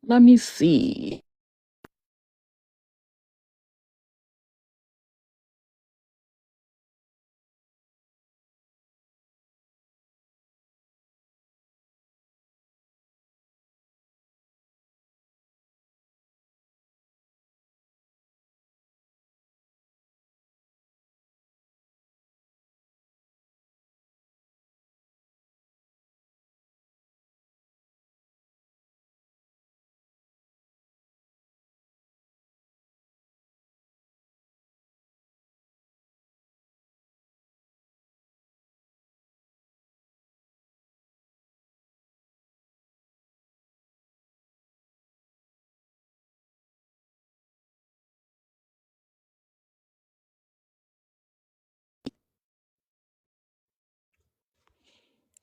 Let me see.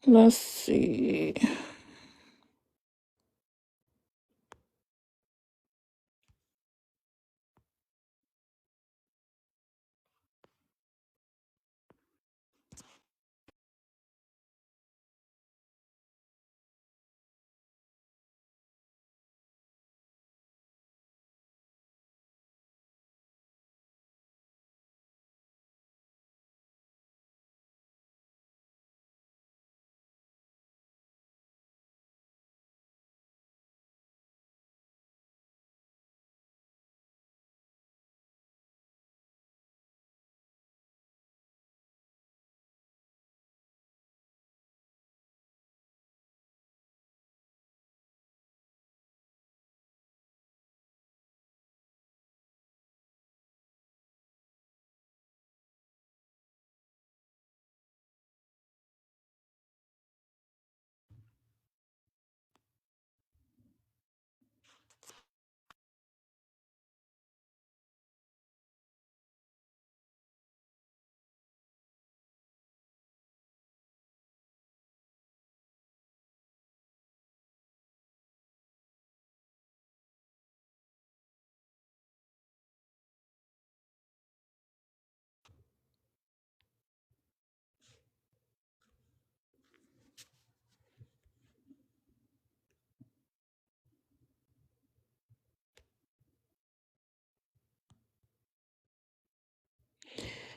Let's see.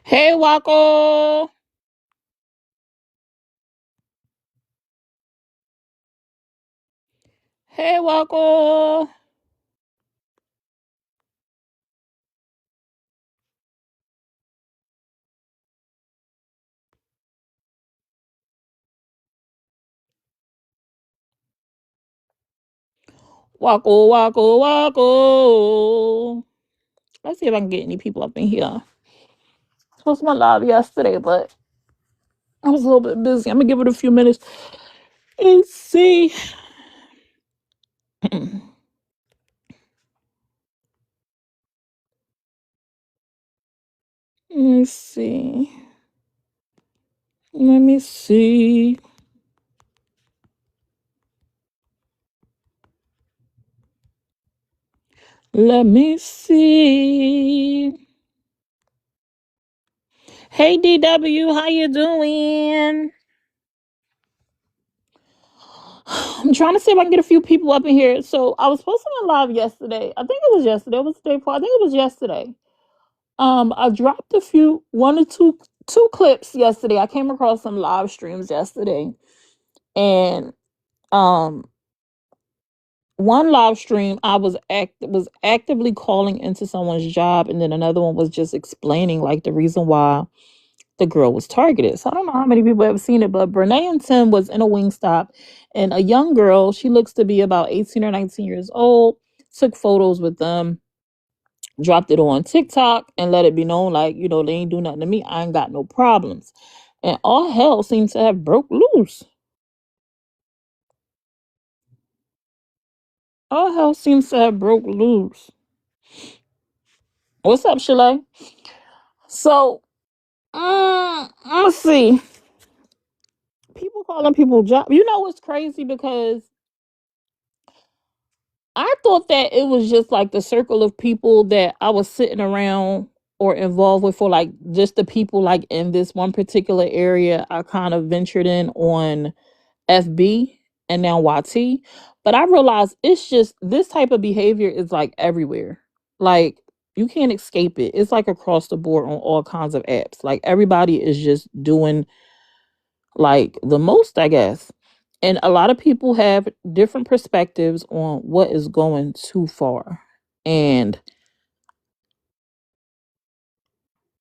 Hey, Wacko. Hey, Wacko. Wacko, Wacko, Wacko. Let's see if I can get any people up in here. I was my live yesterday, but I was a little bit busy. I'm gonna give it a few minutes and see. Let's see. Let me see. Let me see. Hey, DW, how you doing? I'm trying to see if I can get a few people up in here. So I was supposed to be live yesterday. I think it was yesterday. It was the day before. I think it was yesterday. I dropped one or two clips yesterday. I came across some live streams yesterday, and um, one live stream I was actively calling into someone's job, and then another one was just explaining like the reason why the girl was targeted. So I don't know how many people have seen it, but Brenay and Tim was in a Wingstop, and a young girl, she looks to be about 18 or 19 years old, took photos with them, dropped it on TikTok, and let it be known, like, they ain't do nothing to me. I ain't got no problems. And all hell seems to have broke loose. All hell seems to have broke loose. What's up, Shalay? So, let's see. People calling people job. You know what's crazy? Because I thought that it was just like the circle of people that I was sitting around or involved with, for like just the people like in this one particular area I kind of ventured in on FB and now YT. But I realized it's just this type of behavior is like everywhere. Like you can't escape it. It's like across the board on all kinds of apps. Like everybody is just doing like the most, I guess. And a lot of people have different perspectives on what is going too far. And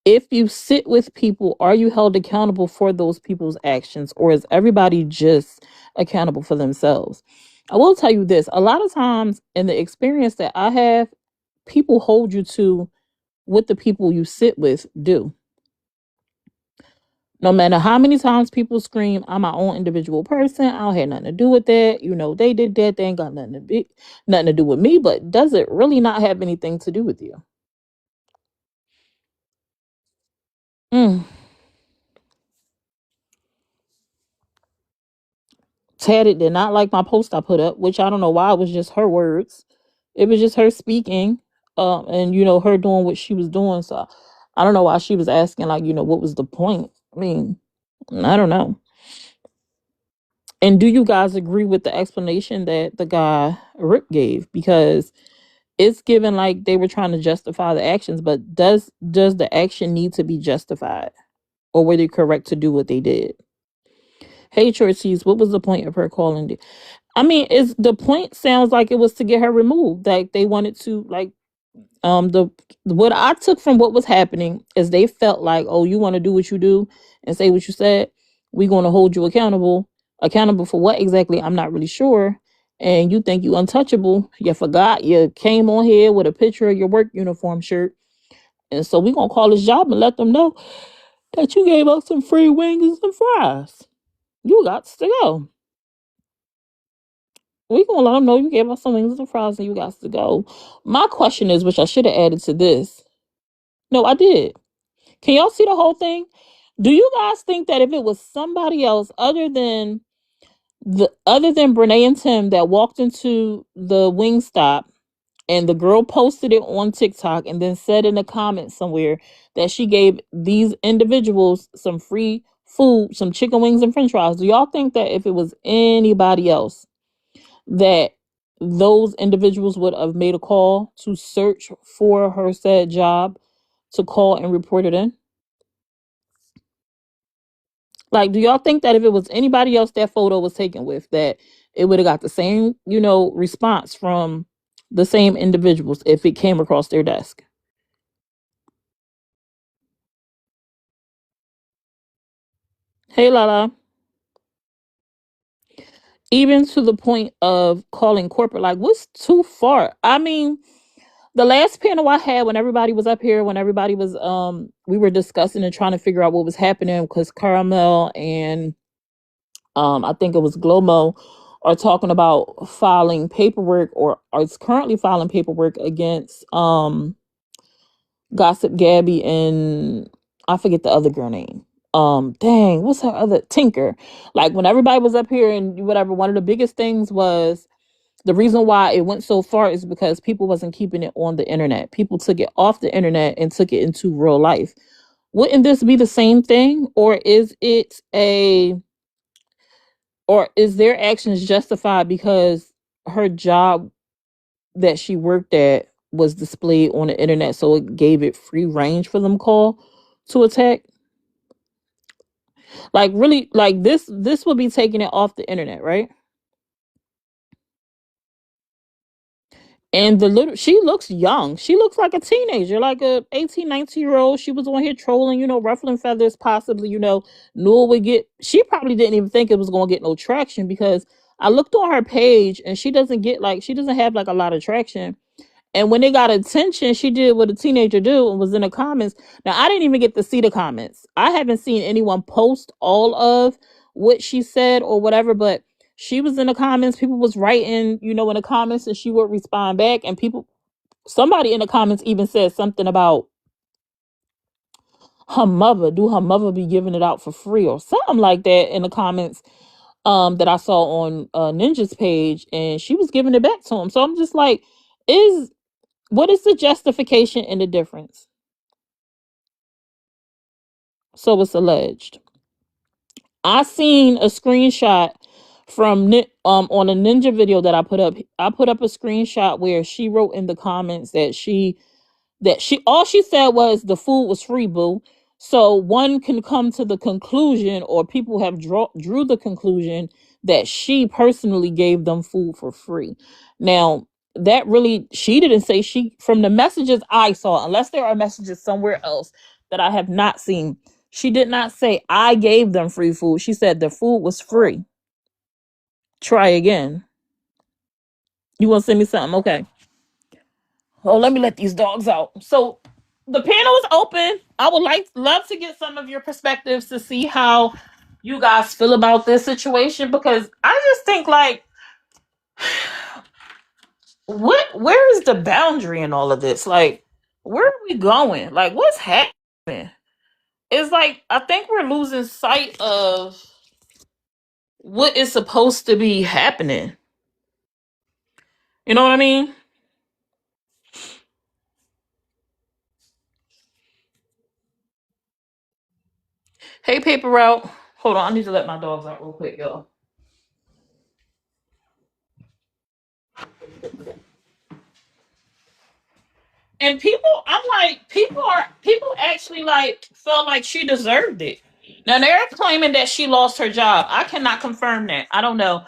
if you sit with people, are you held accountable for those people's actions, or is everybody just accountable for themselves? I will tell you this, a lot of times in the experience that I have, people hold you to what the people you sit with do. No matter how many times people scream, I'm my own individual person. I don't have nothing to do with that. You know, they did that. They ain't got nothing to do with me. But does it really not have anything to do with you? Mm. Teddy did not like my post I put up, which I don't know why. It was just her words. It was just her speaking, and her doing what she was doing. So I don't know why she was asking, like, what was the point? I mean, I don't know. And do you guys agree with the explanation that the guy Rick gave? Because it's given like they were trying to justify the actions, but does the action need to be justified, or were they correct to do what they did? Hey, Chorties, what was the point of her calling? I mean, is the point sounds like it was to get her removed. Like they wanted to the what I took from what was happening is they felt like, oh, you want to do what you do and say what you said, we're going to hold you accountable. Accountable for what exactly? I'm not really sure. And you think you untouchable. You forgot you came on here with a picture of your work uniform shirt. And so we're going to call this job and let them know that you gave us some free wings and some fries. You got to go. We gonna let them know you gave us some wings and fries and you got to go. My question is, which I should have added to this. No, I did. Can y'all see the whole thing? Do you guys think that if it was somebody else other than Brenay and Tim that walked into the wing stop and the girl posted it on TikTok and then said in the comments somewhere that she gave these individuals some free food, some chicken wings and french fries, do y'all think that if it was anybody else that those individuals would have made a call to search for her said job, to call and report it in? Like, do y'all think that if it was anybody else that photo was taken with, that it would have got the same, response from the same individuals if it came across their desk? Hey, Lala. Even to the point of calling corporate, like, what's too far? I mean, the last panel I had when everybody was up here, when everybody was we were discussing and trying to figure out what was happening because Caramel and I think it was Glomo are talking about filing paperwork or is currently filing paperwork against Gossip Gabby and I forget the other girl name. Dang, what's her other Tinker? Like when everybody was up here and whatever, one of the biggest things was the reason why it went so far is because people wasn't keeping it on the internet. People took it off the internet and took it into real life. Wouldn't this be the same thing? Or is their actions justified because her job that she worked at was displayed on the internet, so it gave it free range for them call to attack? Like really, like this would be taking it off the internet, right? And the little, she looks young. She looks like a teenager, like a 18, 19-year old. She was on here trolling, ruffling feathers, possibly, knew it would get, she probably didn't even think it was going to get no traction because I looked on her page and she doesn't have like a lot of traction. And when they got attention, she did what a teenager do and was in the comments. Now, I didn't even get to see the comments. I haven't seen anyone post all of what she said or whatever, but she was in the comments. People was writing, in the comments, and she would respond back. And somebody in the comments even said something about her mother. Do her mother be giving it out for free or something like that in the comments that I saw on Ninja's page, and she was giving it back to him. So I'm just like, what is the justification and the difference? So it's alleged. I seen a screenshot from on a ninja video that I put up. I put up a screenshot where she wrote in the comments that she all she said was the food was free, boo. So one can come to the conclusion, or people have drew the conclusion, that she personally gave them food for free. Now, that really, she didn't say, she, from the messages I saw, unless there are messages somewhere else that I have not seen, she did not say I gave them free food. She said the food was free. Try again. You want to send me something? Okay. Oh, let me let these dogs out. So the panel is open. I would love to get some of your perspectives to see how you guys feel about this situation, because I just think, like, where is the boundary in all of this? Like, where are we going? Like, what's happening? It's like, I think we're losing sight of what is supposed to be happening. You know what I mean? Hey, paper route. Hold on, I need to let my dogs out real quick, y'all. And people, I'm like, people actually, like, felt like she deserved it. Now they're claiming that she lost her job. I cannot confirm that. I don't know.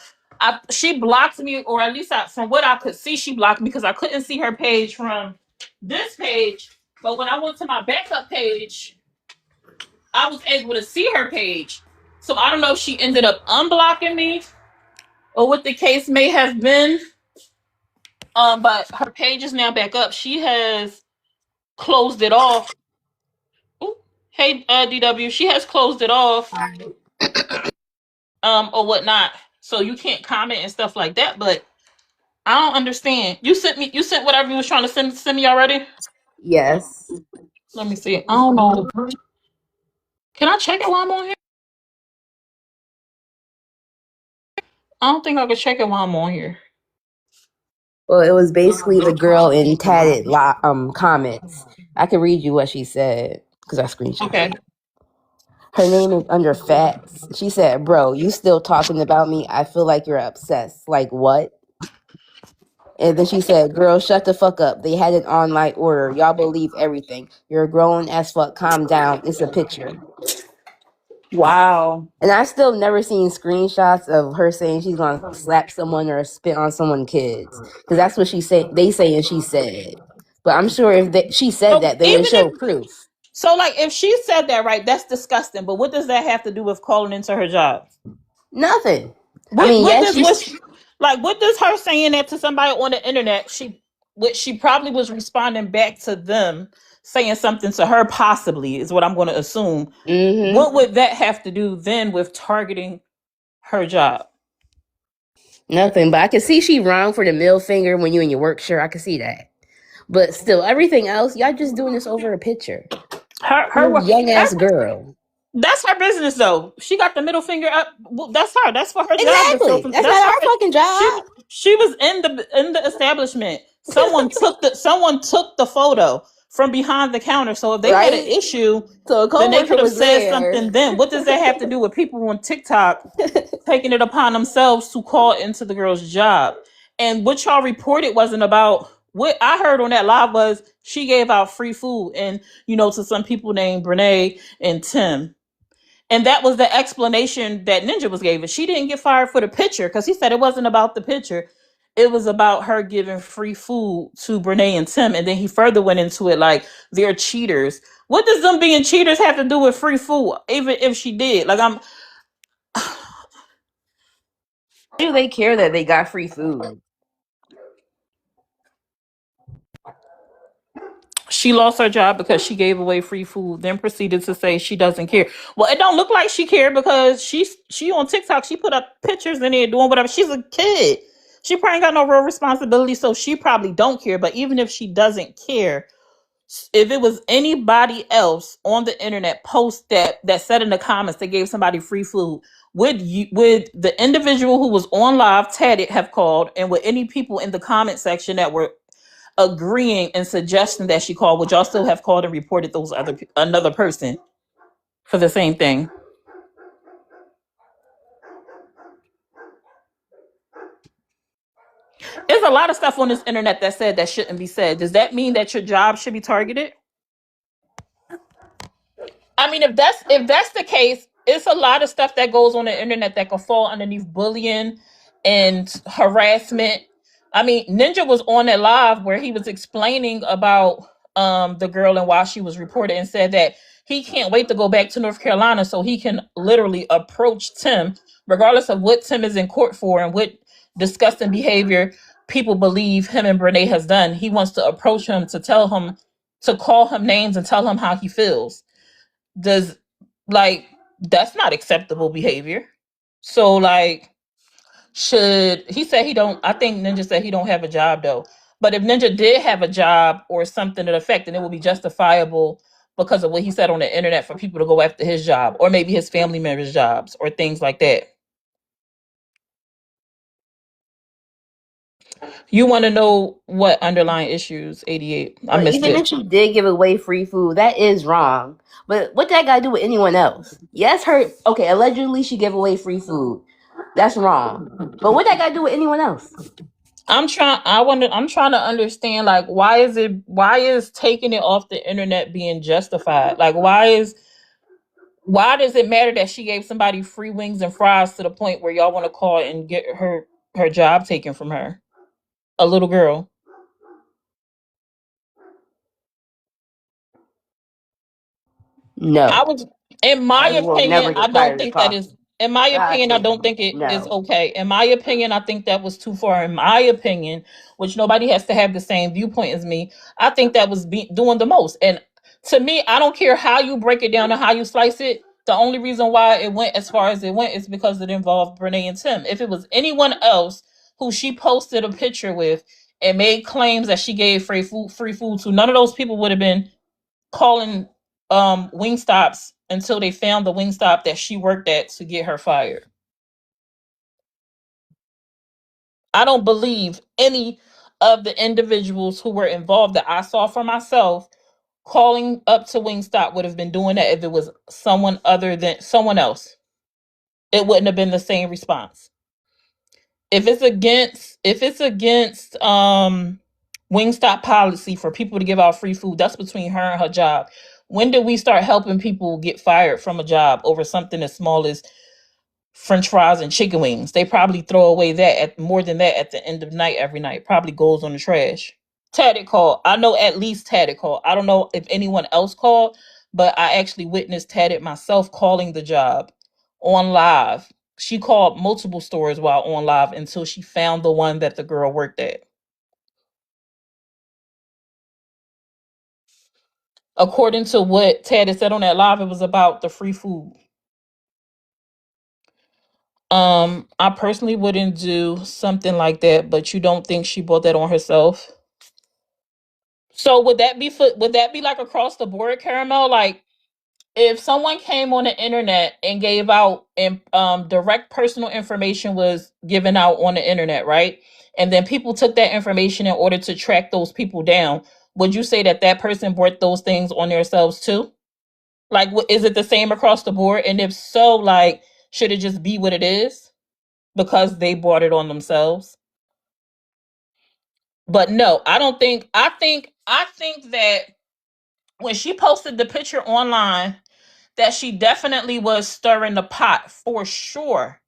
She blocked me, or at least from what I could see, she blocked me because I couldn't see her page from this page. But when I went to my backup page, I was able to see her page. So I don't know if she ended up unblocking me or what the case may have been. But her page is now back up. She has closed it off. Ooh, hey, DW, she has closed it off, or whatnot, so you can't comment and stuff like that. But I don't understand. You sent whatever you was trying to send me already. Yes. Let me see. I don't know. Can I check it while I'm on here? I don't think I could check it while I'm on here. Well, it was basically the girl in tatted comments. I can read you what she said because I screenshot Okay. it. Her name is under facts. She said, "Bro, you still talking about me? I feel like you're obsessed. Like what?" And then she said, "Girl, shut the fuck up. They had an online order. Y'all believe everything. You're grown as fuck. Calm down. It's a picture." Wow. And I still never seen screenshots of her saying she's gonna slap someone or spit on someone's kids, because that's what she say. They say and she said. But I'm sure if she said So that, they would even show if proof. so, like, if she said that, right, that's disgusting. But what does that have to do with calling into her job? Nothing. I What mean, what yes, does she's. what like what does her saying that to somebody on the internet? She probably was responding back to them, saying something to her, possibly, is what I'm going to assume. Mm-hmm. What would that have to do then with targeting her job? Nothing. But I can see she wrong for the middle finger when you in your work shirt. I can see that. But still, everything else, y'all just doing this over a picture. Her You're a young ass that's girl. that's her business though. She got the middle finger up. Well, that's her. That's for her job to Exactly. film. That's That's not our her. fucking She job. she was in the establishment. Someone took the photo from behind the counter. So if they had an Right? issue, So a then they coworker could have was said there. something. Then what does that have to do with people on TikTok taking it upon themselves to call into the girl's job? And what y'all reported wasn't about, what I heard on that live was she gave out free food, and to some people named Brenay and Tim. And that was the explanation that Ninja was giving. She didn't get fired for the picture, because he said it wasn't about the picture. It was about her giving free food to Brenay and Tim. And then he further went into it like they're cheaters. What does them being cheaters have to do with free food? Even if she did. Like, Do they care that they got free food? she lost her job because she gave away free food, then proceeded to say she doesn't care. Well, it don't look like she cared, because she on TikTok, she put up pictures in there doing whatever. She's a kid. She probably got no real responsibility, so she probably don't care. But even if she doesn't care, if it was anybody else on the internet post that said in the comments they gave somebody free food, would the individual who was on live tatted have called, and would any people in the comment section that were agreeing and suggesting that she called, would y'all still have called and reported another person for the same thing? There's a lot of stuff on this internet that said that shouldn't be said. Does that mean that your job should be targeted? I mean, if that's the case, it's a lot of stuff that goes on the internet that could fall underneath bullying and harassment. I mean, Ninja was on that live where he was explaining about the girl and why she was reported, and said that he can't wait to go back to North Carolina so he can literally approach Tim, regardless of what Tim is in court for and what disgusting behavior people believe him and Brenay has done. He wants to approach him to tell him, to call him names and tell him how he feels. Does, like, that's not acceptable behavior. So like, should he said he don't, I think Ninja said he don't have a job though. But if Ninja did have a job or something to the effect, then it would be justifiable because of what he said on the internet for people to go after his job or maybe his family members' jobs or things like that. You want to know what underlying issues? 88. I But missed even it. if she did give away free food, that is wrong. But what that got to do with anyone else? Yes, her. Okay, allegedly she gave away free food. That's wrong. But what that got to do with anyone else? I'm trying to understand, like, why is taking it off the internet being justified? Like, why does it matter that she gave somebody free wings and fries to the point where y'all want to call and get her job taken from her? A little girl. I No, was, in my I will opinion, never I get don't tired of think that talking. is, in my God opinion, I don't damn. think it is No. okay. In my opinion, I think that was too far. In my opinion, which nobody has to have the same viewpoint as me, I think that was doing the most. And to me, I don't care how you break it down and how you slice it. The only reason why it went as far as it went is because it involved Brenay and Tim. If it was anyone else who she posted a picture with and made claims that she gave free food to, none of those people would have been calling Wingstops until they found the Wingstop that she worked at to get her fired. I don't believe any of the individuals who were involved that I saw for myself calling up to Wingstop would have been doing that if it was someone other than someone else. It wouldn't have been the same response. If it's against Wingstop policy for people to give out free food, that's between her and her job. When did we start helping people get fired from a job over something as small as French fries and chicken wings? They probably throw away that at more than that at the end of the night every night. Probably goes on the trash. Taddy called. I know at least Taddy called. I don't know if anyone else called, but I actually witnessed Taddy myself calling the job on live. She called multiple stores while on live until she found the one that the girl worked at. According to what Taddy said on that live, it was about the free food. I personally wouldn't do something like that, but you don't think she bought that on herself? So would that be like across the board, Caramel? Like, if someone came on the internet and gave out and direct personal information was given out on the internet, right? And then people took that information in order to track those people down. Would you say that that person brought those things on themselves too? Like, is it the same across the board? And if so, like, should it just be what it is because they brought it on themselves? But no, I don't think. I think that when she posted the picture online, that she definitely was stirring the pot for sure.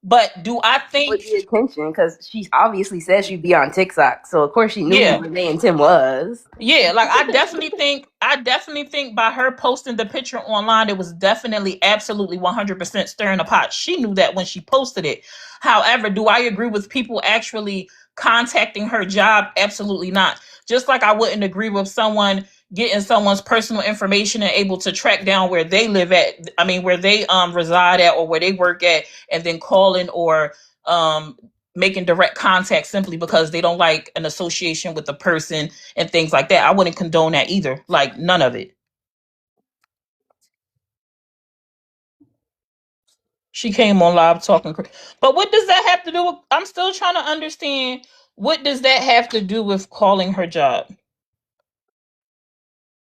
But do I With think? the attention, because she obviously said she'd be on TikTok, so of course she knew who Yeah, Brenay and Tim was. yeah. Like, I definitely think by her posting the picture online, it was definitely absolutely 100% stirring the pot. She knew that when she posted it. However, do I agree with people actually contacting her job? Absolutely not. Just like I wouldn't agree with someone getting someone's personal information and able to track down where they live at. I mean, where they reside at or where they work at, and then calling or um making direct contact simply because they don't like an association with the person and things like that. I wouldn't condone that either. Like, none of it. She came on live talking, but what does that have to do with? I'm still trying to understand. What does that have to do with calling her job?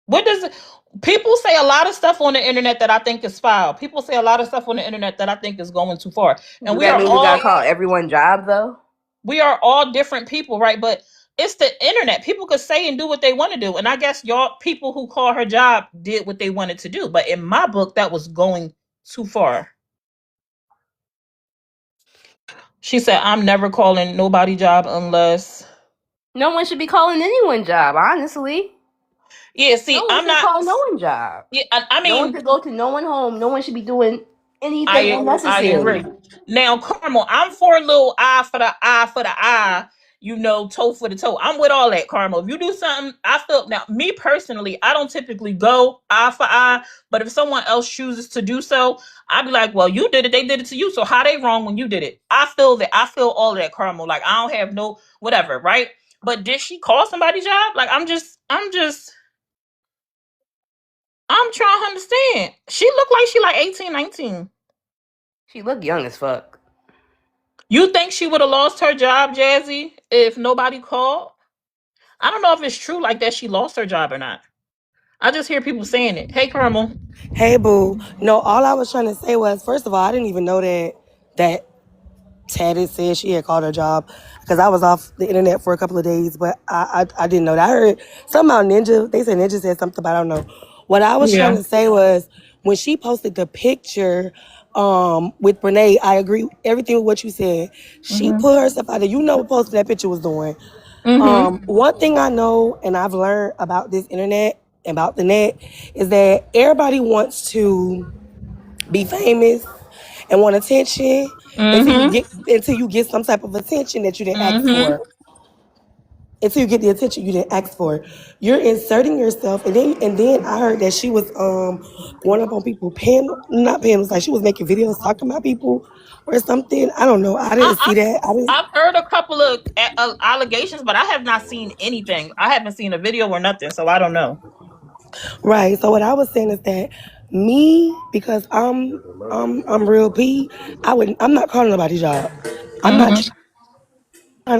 What does it? People say a lot of stuff on the internet that I think is foul. People say a lot of stuff on the internet that I think is going too far, and Do we that are mean we all. gotta call everyone job though? We are all different people, right? But it's the internet. People could say and do what they want to do. And I guess y'all people who call her job did what they wanted to do. But in my book, that was going too far. She said, I'm never calling nobody job unless. No one should be calling anyone job, honestly. Yeah, No see, one I'm should not. call no one job. Yeah, I No one mean, should go to no one home. No one should be doing anything I agree. unnecessary. Now, Carmel, I'm for a little eye for the eye for the eye, toe for the toe. I'm with all that, Carmel. If you do something, I feel now, me personally, I don't typically go eye for eye, but if someone else chooses to do so, I'd be like, well, you did it, they did it to you. So how they wrong when you did it? I feel that I feel all of that, Carmel. Like I don't have no whatever, right? But did she call somebody's job? Like I'm trying to understand. She looked like she like 18, 19. She look young as fuck. You think she would have lost her job, Jazzy, if nobody called? I don't know if it's true like that she lost her job or not. I just hear people saying it. Hey, Carmel. Hey boo. No, all I was trying to say was, first of all, I didn't even know that Taddy said she had called her job because I was off the internet for a couple of days, but I didn't know that. I heard somehow Ninja. They said Ninja said something, but I don't know. What I was trying Yeah. to say was when she posted the picture with Brenay, I agree everything with what you said. She Mhm. put herself out there. You know what posting that picture was doing. Mhm. One thing I know and I've learned about this internet, about the net, is that everybody wants to be famous and want attention Mhm. until you get some type of attention that you didn't ask Mhm. for. Until you get the attention you didn't ask for. You're inserting yourself and then I heard that she was going up on people not panels, like she was making videos talking about people or something. I don't know. I I, didn't see that. I didn't I've heard a couple of allegations, but I have not seen anything. I haven't seen a video or nothing, so I don't know. Right. So what I was saying is that me, because I'm real P, I'm not calling nobody's job. I'm not Mhm.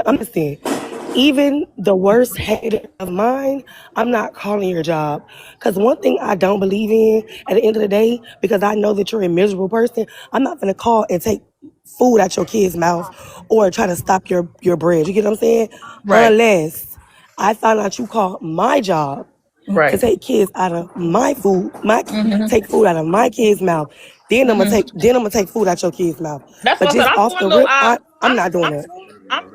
I'm just saying, even the worst hater of mine, I'm not calling your job. Because one thing I don't believe in at the end of the day, because I know that you're a miserable person, I'm not going to call and take food out your kid's mouth or try to stop your bread. You get what I'm saying? Right. Unless I find out you call my job to Right. take kids out of my food, Mhm. take food out of my kid's mouth. Mhm. Then I'm gonna take food out your kid's mouth. That's But what I said. just I'm off for a the little rip, eye. I'm not doing I'm that.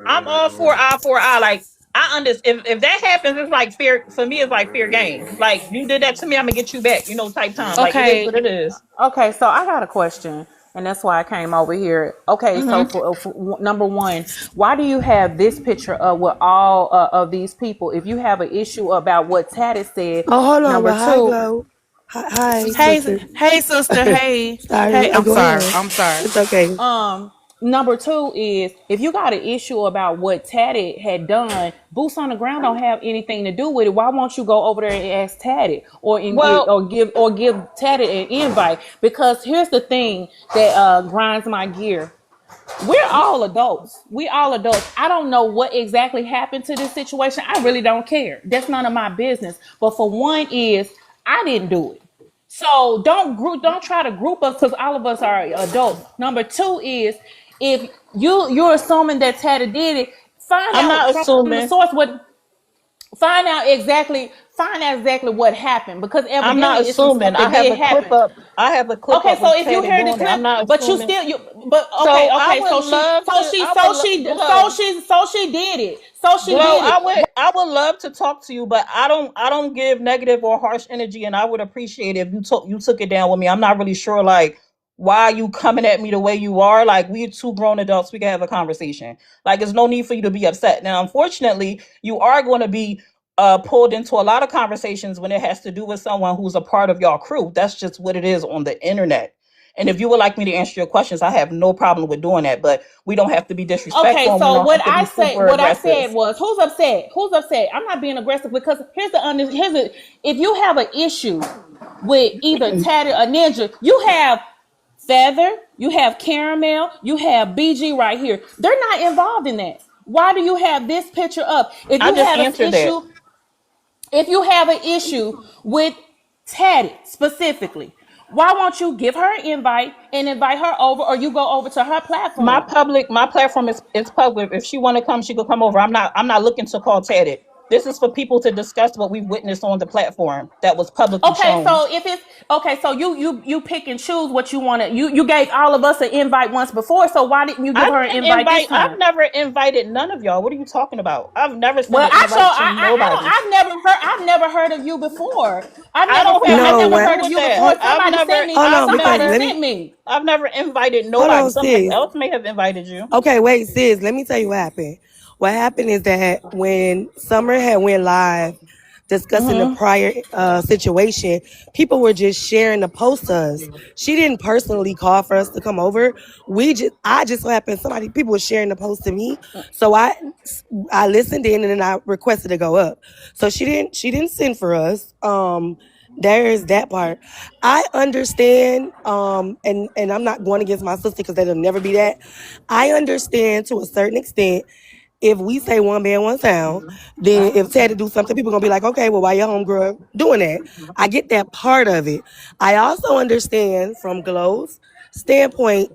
I'm all for eye. Like I understand if that happens, it's like fear for me. It's like fair game. Like you did that to me, I'm gonna get you back. Type time. Like it is Okay, what it is. okay. So I got a question, and that's why I came over here. Okay, so Mm-hmm. for number one, why do you have this picture of with all of these people? If you have an issue about what Taddy said, Oh, hold on. number Well, hi, two, Glow. Hi, hey, sister. hey, sister, hey, Sorry. hey. Oh, I'm go sorry, ahead. I'm sorry. It's okay. Um, Number two is if you got an issue about what Taddy had done, boots on the ground don't have anything to do with it. Why won't you go over there and ask Taddy Well, or give Taddy an invite? Because here's the thing that grinds my gear. We're all adults. We all adults. I don't know what exactly happened to this situation. I really don't care. That's none of my business. But for one is I didn't do it. So don't try to group us because all of us are adults. Number two is if you're assuming that Tata did it, find I'm out not from the assuming. source what find out exactly what happened because I'm not evidently it's some assuming. stuff that did happen. I have a clip Okay, up so of if you Teddy hear the doing it. clip, I'm not but you assuming. still you but So I okay, would love to. I would Glow. so she did it. So she Glow, did it. I would love to talk to you, but I don't give negative or harsh energy, and I would appreciate it if you took it down with me. I'm not really sure like why you coming at me the way you are. Like we're two grown adults, we can have a conversation. Like there's no need for you to be upset. Now, unfortunately, you are going to be pulled into a lot of conversations when it has to do with someone who's a part of y'all crew. That's just what it is on the internet. And if you would like me to answer your questions, I have no problem with doing that. But we don't have to be disrespectful Okay, and we so don't have to be super what I aggressive. said was, who's upset? Who's upset? I'm not being aggressive because if you have an issue with either Tatted or Ninja, you have Feather, you have Caramel, you have BG right here. They're not involved in that. Why do you have this picture up? I just answered that. If you have an issue with Teddy specifically, Why won't you give her an invite and invite her over, or you go over to her My platform? platform is public. If she want to come, she could come over. I'm not looking to call Teddy. This is for people to discuss what we've witnessed on the platform that was publicly Okay, shown. so if it's okay, so you pick and choose what you want to. You gave all of us an invite once before, so why didn't you give her an invite this I've time? never invited none of y'all. What are you talking about? I've never sent Well, an invite to nobody. I've never heard of you before. I don't have I've No, nothing never to what? do heard of with you that. before. Hold on, because Somebody let sent me. me. I've never invited Hold nobody. on, Somebody sis. else may have invited you. Okay, wait, sis. Let me tell you what happened. What happened is that when Summer had went live discussing the Mm-hmm. prior situation, people were just sharing the post to us. She didn't personally call for us to come over. I just so happened people were sharing the post to me, so I listened in and then I requested to go up. So she didn't send for us. There's that part. I understand, and I'm not going against my sister because that'll never be that. I understand to a certain extent. If we say one band, one sound, then if Teddy do something, people gonna be like, okay, well, why your homegirl doing that? I get that part of it. I also understand from Glow's standpoint,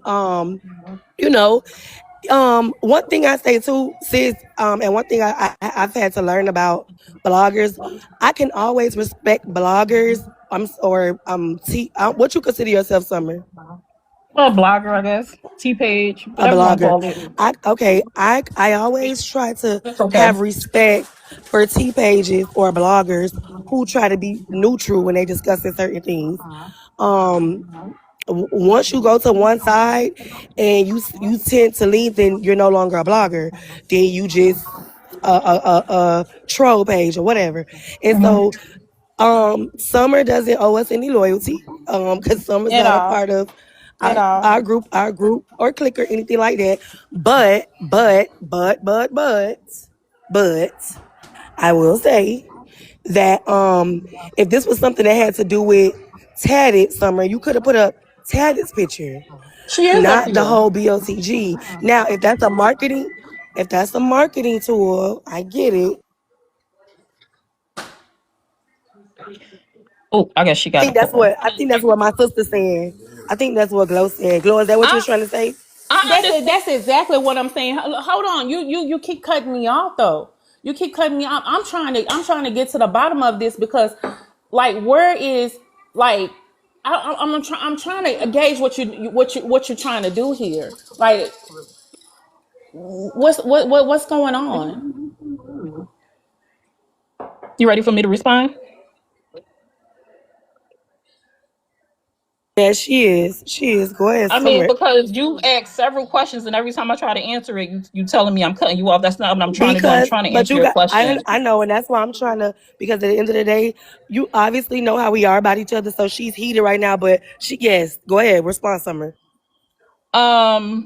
you know, one thing I say too, sis, and one thing I've had to learn about bloggers, I can always respect bloggers. What you consider yourself, Summer? A blogger, I guess. T page, A whatever you want to blogger. call it. I always try to It's okay. have respect for T pages or bloggers who try to be neutral when they discussing certain things. Um, Once you go to one side and you tend to lean, then you're no longer a blogger. Then you just a troll page or whatever. And so Summer doesn't owe us any loyalty because Summer's At not a all. part of At our group or clique or anything like that. But I will say that if this was something that had to do with Tatted, Summer, you could have put up Tadded's picture, She is up not the here. whole BOTG. Now, if that's a marketing tool, I get it. Oh, I guess she got a call. I think that's what my sister's saying. I think that's what Glow said. Glow, is that what you I was trying to say? I understand. That's exactly what I'm saying. Hold on, you keep cutting me off though. You keep cutting me off. I'm trying to get to the bottom of this because, like, where is like I'm trying to gauge what you're trying to do here. Like, what's going on? You ready for me to respond? Yeah, she is. She is. Go ahead, I mean, Summer. because you asked several questions, and every time I try to answer it, you telling me I'm cutting you off. That's not what I'm trying to do. I'm trying to But answer you your got, question. I know, and that's why I'm trying to, because at the end of the day, you obviously know how we are about each other, so she's heated right now, but yes, go ahead, respond, Summer. Um,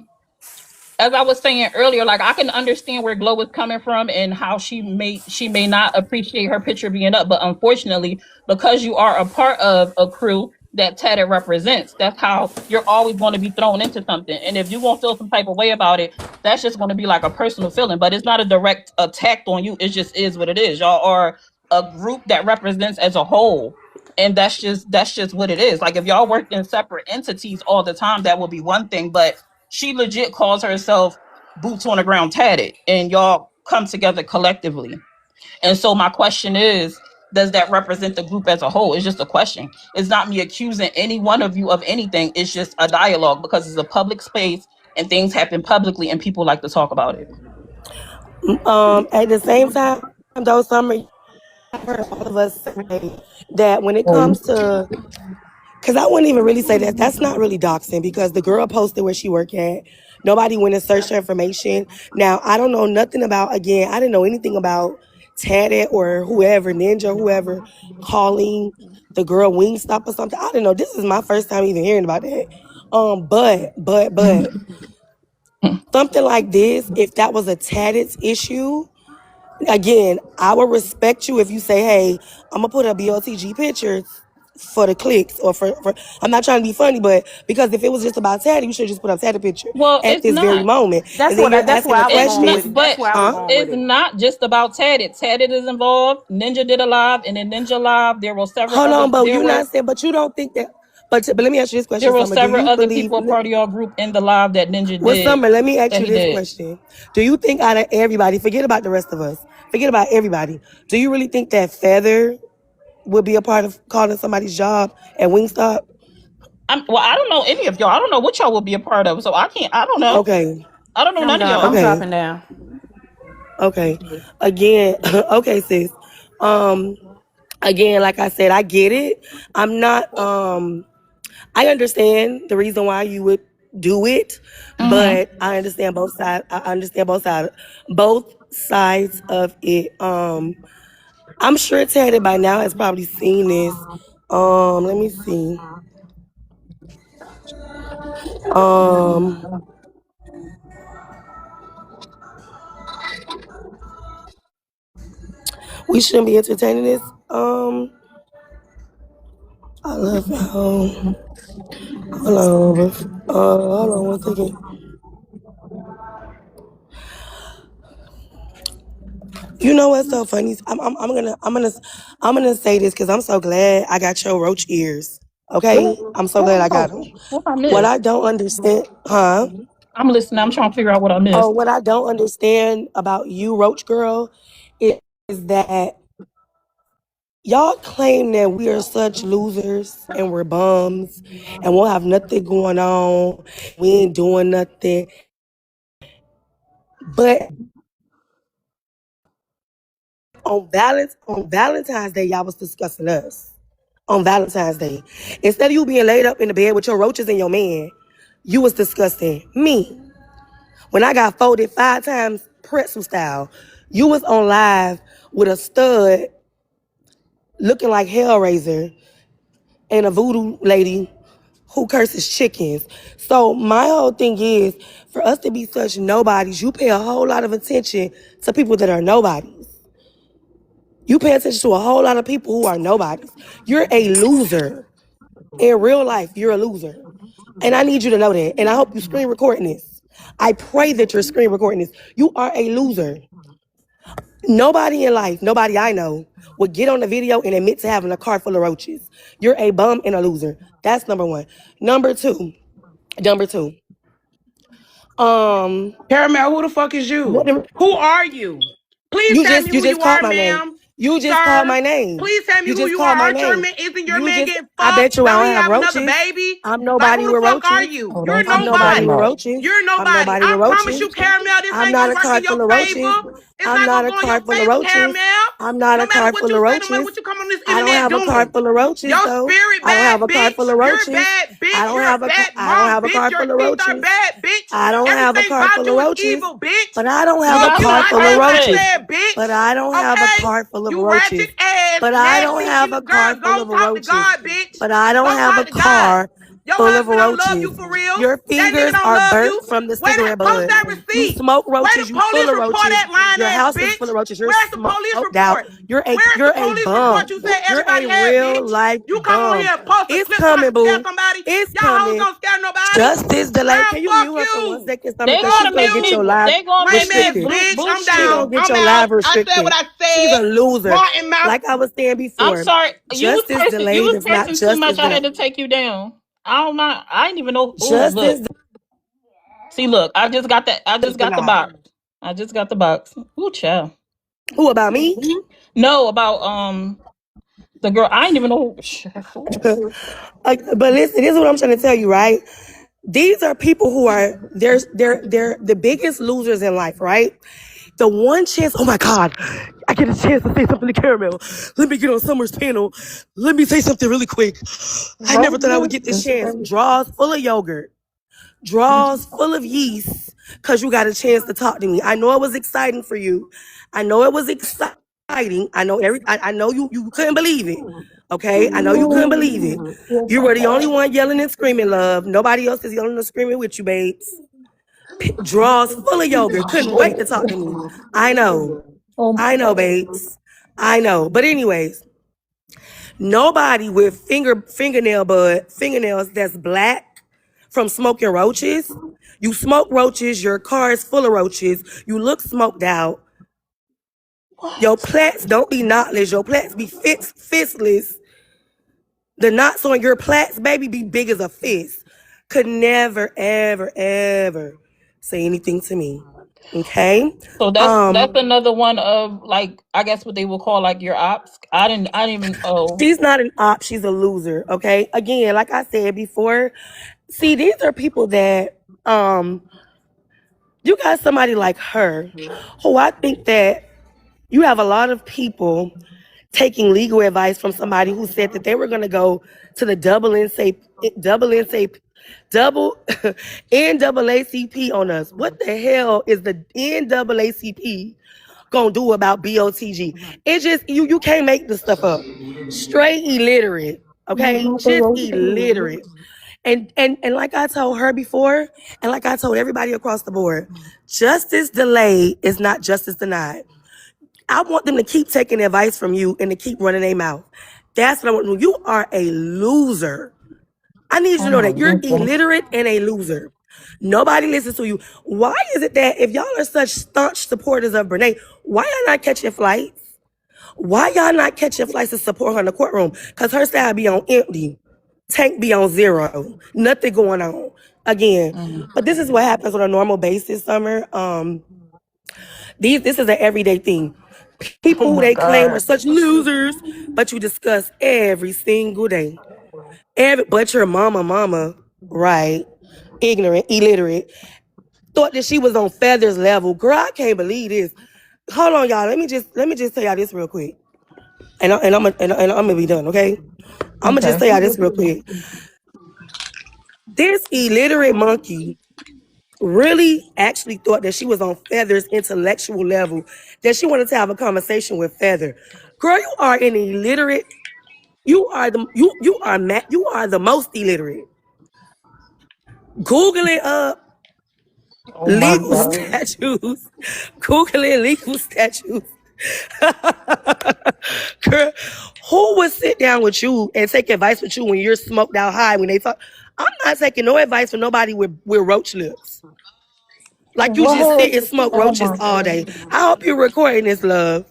as I was saying earlier, like I can understand where Glow is coming from and how she may not appreciate her picture being up, but unfortunately, because you are a part of a crew that Tedder represents, that's how you're always going to be thrown into something. And if you won't feel some type of way about it, that's just going to be like a personal feeling. But it's not a direct attack on you. It just is what it is. Y'all are a group that represents as a whole. And that's just what it is. Like if y'all worked in separate entities all the time, that would be one thing. But she legit calls herself boots on the ground tatted, and y'all come together collectively. And so my question is, does that represent the group as a whole? It's just a question. It's not me accusing any one of you of anything. It's just a dialogue because it's a public space and things happen publicly and people like to talk about it. At the same time, though, Summer, I've heard all of us say that when it Oh. comes to, because I wouldn't even really say that. That's not really doxing because the girl posted where she work at. Nobody went and searched her information. Now, I don't know nothing about, again, I didn't know anything about Tadit or whoever, Ninja, whoever, calling the girl Wingstop or something. I don't know. This is my first time even hearing about that. But, something like this, if that was a Tadit's issue, again, I would respect you if you say, hey, I'm gonna put a BOTG picture for the clicks or for I'm not trying to be funny, but because if it was just about Taddy, you should just put up Taddy picture Well, at it's this very not. moment. And then you're That's where asking a I was It's going question, not, with it. That's but where I was huh? going with it's it. not just about Tedit. Tedit is involved. Ninja did a live, and in Ninja live, there were several Hold other. on, but There you're were not saying, but you don't think that But let me ask you this There question, were Summer. Do several you other believe? people a part of your group in the live that Ninja Well, did Summer, let me ask that you he this did. question. Do you think out of everybody, forget about the rest of us, forget about everybody, do you really think that Feather would be a part of calling somebody's job at Wingstop? Well, I don't know any of y'all. I don't know what y'all would be a part of, so I can't. I don't know. Okay. I don't know I'm none of done. y'all. I'm Okay. dropping down. Okay. Again, okay, sis. Um, again, like I said, I get it. I'm not I understand the reason why you would do it, Mm-hmm. but I understand both sides. I understand both sides of it. I'm sure Teddy by now has probably seen this. Let me see. Um, we shouldn't be entertaining this. I love how. Hold on, hold on 1 second. You know what's so funny? I'm gonna say this because I'm so glad I got your roach ears. Okay, I'm so glad I got them. What I What I missed? don't understand, huh? I'm listening. I'm trying to figure out what I Oh, missed. what I don't understand about you, Roach Girl, is that y'all claim that we are such losers and we're bums and we'll have nothing going on. We ain't doing nothing. But on Valentine's Day, y'all was discussing us. On Valentine's Day. Instead of you being laid up in the bed with your roaches and your man, you was discussing me. When I got folded 5 times pretzel style, you was on live with a stud looking like Hellraiser and a voodoo lady who curses chickens. So my whole thing is, for us to be such nobodies, you pay a whole lot of attention to people that are nobodies. You pay attention to a whole lot of people who are nobodies. You're a loser. In real life, you're a loser. And I need you to know that. And I hope you screen recording this. I pray that you're screen recording this. You are a loser. Nobody in life, nobody I know, would get on the video and admit to having a car full of roaches. You're a bum and a loser. That's number one. Number two. Number two. Um, Caramel, who the fuck is what you? the, Who are you? Please you tell me just you who just you called are, my name. ma'am. You just called Sir, my name. please tell me You who just you called are. my Aren't your name. man, isn't your You man just getting I fucked? bet you I Don't don't he have have another roaches. baby? I'm Like, nobody who the with fuck are roaches. you? Oh, You're don't I'm keep talking nobody with nobody. about. roaches. You're I'm nobody. nobody I with promise roaches. you, Caramel, this I'm ain't not gonna a work car in your full of roaches. favor. It's I'm not not gonna a go in your car full of favor, roaches. Caramel. I'm not No a matter car what full you of say, no matter roaches. what you come on this I don't internet have a car doing. full of roaches Your though. spirit I don't bad, have a car full bitch. of You're roaches. bad, bitch. You're a bad I don't mom, have a bitch. car Your full of teeth are roaches. bad, bitch. I don't have a Everything car about full of you is roaches. evil, bitch. But I don't You have a Fuck got you. some car I full of know what I purpose. roaches. said, But bitch. I don't have a Okay? car full of You roaches. ratchet ass, But I don't nasty. have a Girl, car full go of talk to roaches. God, bitch. But I Go don't have a talk to God. car Your full of husband don't love you roaches. for real. Your That nigga fingers don't are love burnt you. from the Where cigarette the post bud. that You receipt? smoke Where the roaches. You full police of report roaches. that lying Your ass house is full bitch? of roaches. You're Where's the police smoked out. report? You're a Where's the you're a police report bum. you said You're everybody a had, real bitch? life You come on bum. here and post a It's clip talking coming, about to scare boo. somebody. It's Y'all hoes coming. don't scare nobody. Justice delayed. Girl, Can you fuck mute her for one you. second, Stomach? They Because Fuck she's gonna gonna make get me. your you. live They gonna make Lame me ass restricted. bitch. I'm She bullshit. gonna down. get I'm your out. live I said what restricted. I She's said. a loser. Martin mouth. Like I was saying I'm before, sorry. justice You delayed was is not pressing too justice much. I had denied. to take you down. I don't know. I didn't even know. Ooh, look. Justice See, look. I just got that. I just got the denied. box. I just got the box. Ooh, child. Who about me? No, about the girl. I didn't even know. But listen, this is what I'm trying to tell you, right? These are people who are they're the biggest losers in life, right? The one chance, oh my God, I get a chance to say something to Caramel. Let me get on Summer's panel. Let me say something really quick. I never thought I would get this chance. Draws full of yogurt, draws full of yeast, because you got a chance to talk to me. I know it was exciting for you. I know it was exciting. I know you couldn't believe it. Okay? I know you couldn't believe it. You were the only one yelling and screaming, love. Nobody else is yelling and screaming with you, babes. Drawers full of yogurt. Couldn't wait to talk to me. I know. Oh my I know, god. babes. I know. But anyways, nobody with fingernails that's black from smoking roaches. You smoke roaches, your car is full of roaches, you look smoked out. Your What? plaits don't be knotless, your plaits be fistless. The knots on your plaits, baby, be big as a fist. Could never, ever, ever say anything to me. Okay? So that's another one of, like, I guess what they would call like your ops. I didn't even. Oh, She's not an op, she's a loser. Okay? Again, like I said before, see, these are people that you got somebody like her who I think that you have a lot of people taking legal advice from somebody who said that they were going to go to the double NAACP on us. What the hell is the NAACP gonna do about BOTG? It just you can't make this stuff up. Straight illiterate, okay? Just illiterate. And like I told her before, and like I told everybody across the board, justice delayed is not justice denied. I want them to keep taking advice from you and to keep running their mouth. That's what I want. You are a loser. I need you to know that you're illiterate and a loser. Nobody listens to you. Why is it that if y'all are such staunch supporters of Brenay, why y'all not catching flights? Why y'all not catching flights to support her in the courtroom? Because her side be on empty. Tank be on zero. Nothing going on. Again. But this is what happens on a normal basis, Summer. This is an everyday thing. People who they claim are such losers, but you discuss every single day. But your mama, right? Ignorant, illiterate, thought that she was on Feather's level. Girl, I can't believe this. Hold on, y'all. Let me just tell y'all this real quick, and I'm gonna be done. Okay, I'm gonna just tell y'all this real quick. This illiterate monkey really actually thought that she was on Feather's intellectual level, that she wanted to have a conversation with Feather. Girl, you are an illiterate. You are the most illiterate. Googling up legal statutes. Googling legal statutes. Girl, who would sit down with you and take advice with you when you're smoked out high when they talk? I'm not taking no advice from nobody with roach lips. Like you just sit and smoke roaches all day. I hope you're recording this, love.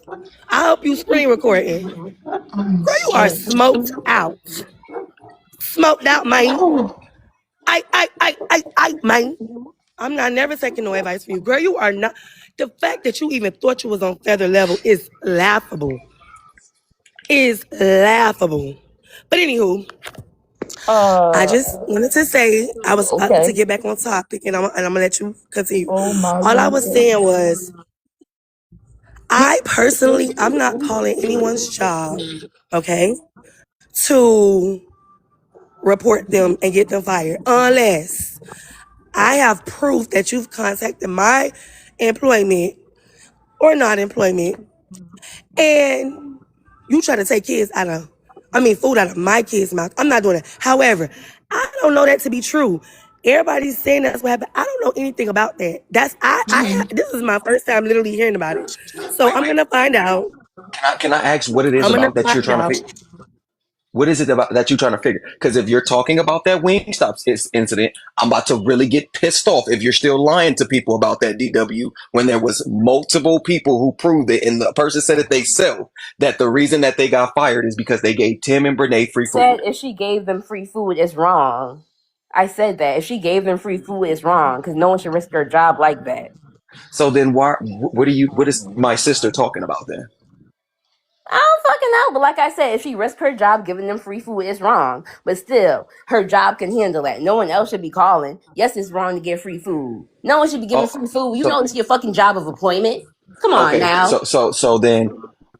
I hope you screen recording. Girl, you are smoked out. Smoked out, man. Man. I'm not never taking no advice from you. Girl, you are not. The fact that you even thought you was on Feather level is laughable. But anywho, I just wanted to say I was to get back on topic, and I'm gonna let you continue. All I was saying was, I personally, I'm not calling anyone's job, okay, to report them and get them fired unless I have proof that you've contacted my employment or not employment and you try to take food out of my kids' mouth. I'm not doing that. However, I don't know that to be true. Everybody's saying that's what happened. I don't know anything about that. This is my first time literally hearing about it. So I'm gonna find out. Can I ask what it is I'm gonna about that you're find trying to out. figure? What is it about that you're trying to figure? Because if you're talking about that Wingstop incident, I'm about to really get pissed off if you're still lying to people about that DW when there was multiple people who proved it and the person said it they self that the reason that they got fired is because they gave Tim and Brenay free Said food. if she gave them free food, it's wrong. I said that if she gave them free food, it's wrong because no one should risk their job like that. So then what is my sister talking about then? I don't fucking know, but like I said, if she risked her job giving them free food, it's wrong. But still, her job can handle that. No one else should be calling. Yes, it's wrong to get free food. No one should be giving Oh, free food. You know so it's your fucking job of employment. Come on okay, now. so then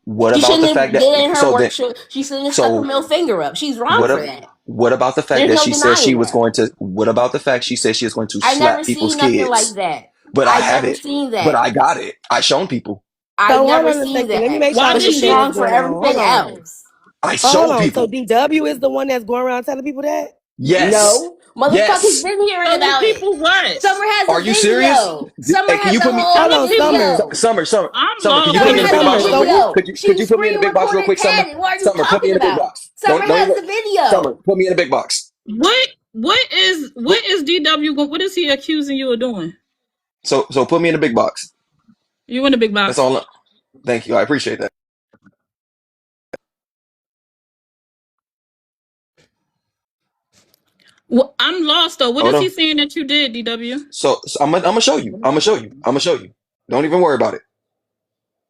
what She about the shouldn't fact have that did in her so then work. She shouldn't have stuck her so middle finger up. She's wrong what for a, that. what about the fact There's that no she said she denying was that. going to what about the fact she said she was going to I never slap people's seen nothing like kids? that. But I I have never it. seen But that. I got it. I shown people. I So hold never on a seen second. Let me that. make sure I why But did she's understand she? what's wrong for going on. Hold everything on. else. I Hold showed on. So people. DW is the one that's going around telling people that? Yes. No. Motherfuckers Yes. been hearing Telling about it. people what? Summer has Are a you serious? video. Summer Hey, can has you a put me whole Hold on, Summer. video. I'm Summer, can you lost put me Summer in a in Wait, has big a Summer. box real So quick? you video. Could She you put me in a screen big box real recorded quick, Summer? Patty. What are you Summer, put me talking in a big about? box. Summer Don't has even the Summer, video. put me in a big box. what is he accusing you of doing? So put me in a big box. You in the big That's box? all. Thank you. I appreciate that. Well, I'm lost though. What Hold is he on. saying that you did, DW? So I'm gonna show you. I'm gonna show you. I'm gonna show you. Don't even worry about it.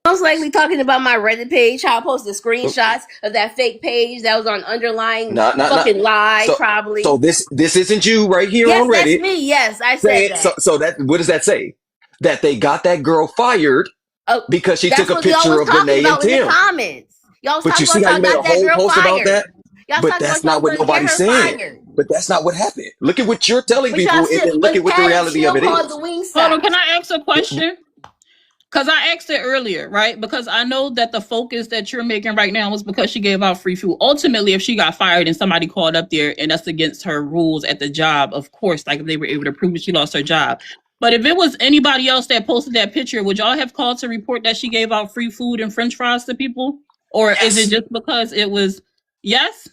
Most likely talking about my Reddit page, how I posted screenshots of that fake page that was on underlying Not. fucking lie, So probably. this isn't you right here Yes, on that's Reddit me. Yes, I said saying so. that. So that what does that say? That they got that girl fired Oh, because she took that's a what y'all picture was of talking Brenay and about in the Tim. comments. Y'all was But talking you see about how you y'all made a got that whole girl post about fired. that? Y'all was But talking about that's y'all not was what gonna get nobody's her saying. fired. But that's not what happened. Look at what you're telling But y'all people, and still, then look but at what the Tad reality of still it called the is. wing Hold on, stop. can I ask a question? Because I asked it earlier, right? Because I know that the focus that you're making right now was because she gave out free food. Ultimately, if she got fired and somebody called up there and that's against her rules at the job, of course, like if they were able to prove that she lost her job. But if it was anybody else that posted that picture, would y'all have called to report that she gave out free food and french fries to people? Or is it Yes. just because it was, yes?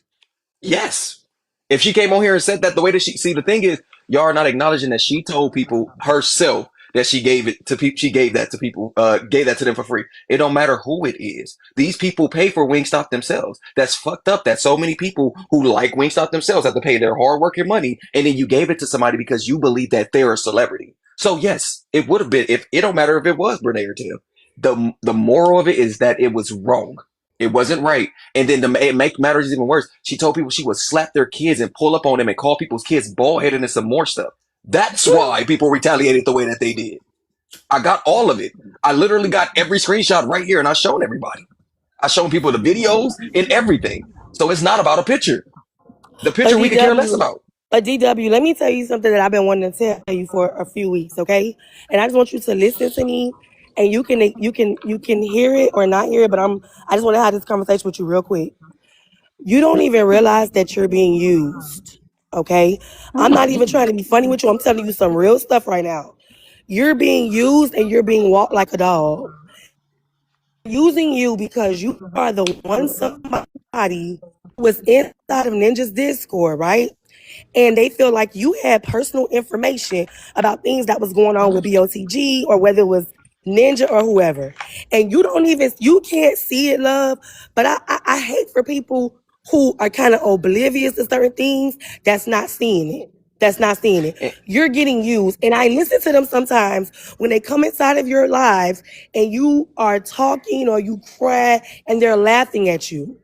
Yes. If she came on here and said that the way that she see the thing is, y'all are not acknowledging that she told people herself that she gave it to people. She gave that to people, gave that to them for free. It don't matter who it is. These people pay for Wingstop themselves. That's fucked up that so many people who like Wingstop themselves have to pay their hard working money. And then you gave it to somebody because you believe that they're a celebrity. So yes, it would have been, if it don't matter if it was Brenay or Tim. The moral of it is that it was wrong. It wasn't right. And then to make matters even worse, she told people she would slap their kids and pull up on them and call people's kids bald headed and some more stuff. That's why people retaliated the way that they did. I got all of it. I literally got every screenshot right here and I showed everybody. I showed people the videos and everything. So it's not about a picture. The But picture we could care less DW, about. but DW, let me tell you something that I've been wanting to tell you for a few weeks, okay? And I just want you to listen to me, and you can hear it or not hear it. But I just want to have this conversation with you real quick. You don't even realize that you're being used, okay? I'm not even trying to be funny with you. I'm telling you some real stuff right now. You're being used and you're being walked like a dog. Using you because you are the one somebody who was inside of Ninja's Discord, right? And they feel like you had personal information about things that was going on with BOTG or whether it was Ninja or whoever. And you can't see it, love. But I hate for people who are kind of oblivious to certain things that's not seeing it. That's not seeing it. And, You're getting used. And I listen to them sometimes when they come inside of your lives and you are talking or you cry and they're laughing at you.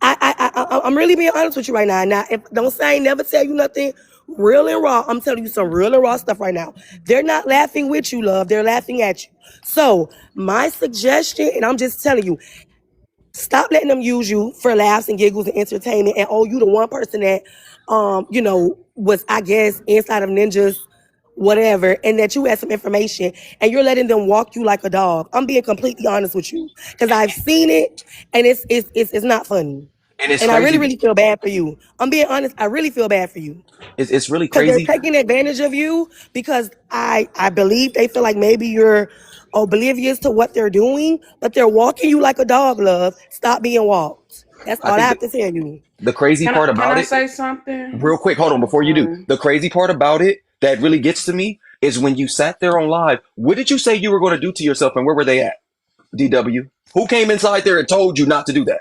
I'm really being honest with you right now. Now, if don't say I ain't never tell you nothing real and raw. I'm telling you some real and raw stuff right now. They're not laughing with you, love. They're laughing at you. So my suggestion, and I'm just telling you, stop letting them use you for laughs and giggles and entertainment. And oh, you the one person that, was I guess inside of Ninja's whatever, and that you had some information, and you're letting them walk you like a dog. I'm being completely honest with you because I've seen it, and it's not funny. and it's And I really, crazy. really feel bad for you. I'm being honest. I really feel bad for you It's really because they're crazy. taking advantage of you because I believe they feel like maybe you're oblivious to what they're doing, but they're walking you like a dog, love. Stop being walked. That's I all I think have to tell you. the crazy part Can about I it, say something? real quick, hold on before you do. Okay. The crazy part about it that really gets to me is when you sat there on live. What did you say you were going to do to yourself, and where were they at? DW, who came inside there and told you not to do that?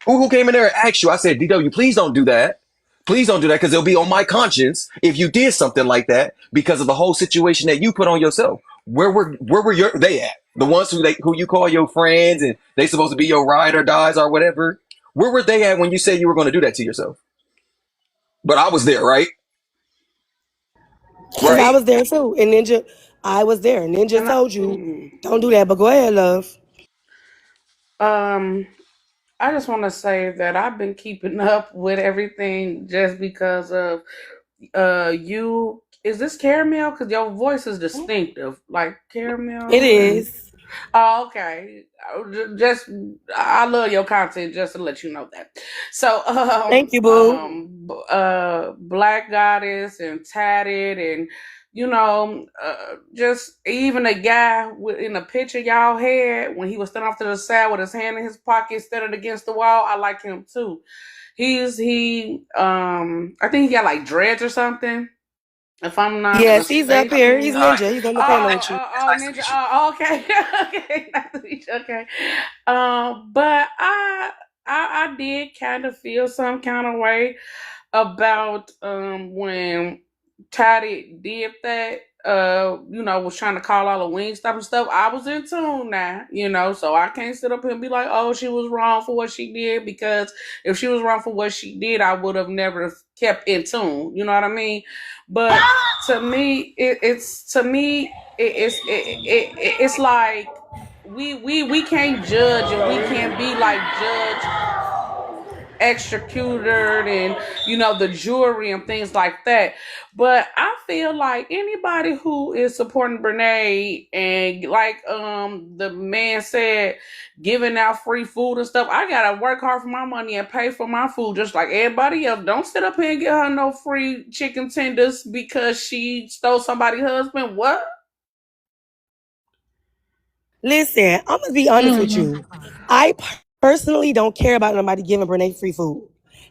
Who came in there and asked you? I said, DW, please don't do that. Please don't do that because it'll be on my conscience if you did something like that because of the whole situation that you put on yourself. Where were they at? The ones who you call your friends and they supposed to be your ride or dies or whatever. Where were they at when you said you were going to do that to yourself? But I was there, right? Because I Right? was there too. And Ninja, I was there. Ninja Can I? told you, don't do that. But go ahead, love. Um, I just want to say that I've been keeping up with everything just because of you. Is this caramel? Because your voice is distinctive, like It caramel. And is. oh, okay. Just I love your content. Just to let you know that. So Thank you, boo. Black Goddess and Tatted and just even a guy in the picture y'all had when he was standing off to the side with his hand in his pocket, standing against the wall. I like him too. I think he got like dreads or something, if I'm not Yes, he's up here. He's mistaken. All right. Ninja. He's on the panel Oh, with you. It's nice to Ninja. meet you. Oh, okay. Okay. Nice to meet you. Okay. But I did kind of feel some kind of way about when Toddy did that. Was trying to call all the Wingstop and stuff. I was in tune now, so I can't sit up here and be like, oh, she was wrong for what she did, because if she was wrong for what she did, I would have never kept in tune. You know what I mean? But to me, it's like we can't judge, and we can't be like judge executor and the jury and things like that. But I feel like anybody who is supporting Brenay and like the man said, giving out free food and stuff, I gotta work hard for my money and pay for my food just like everybody else. Don't sit up here and get her no free chicken tenders because she stole somebody's husband. What? Listen, I'm gonna be honest with you. I personally don't care about nobody giving Brenay free food.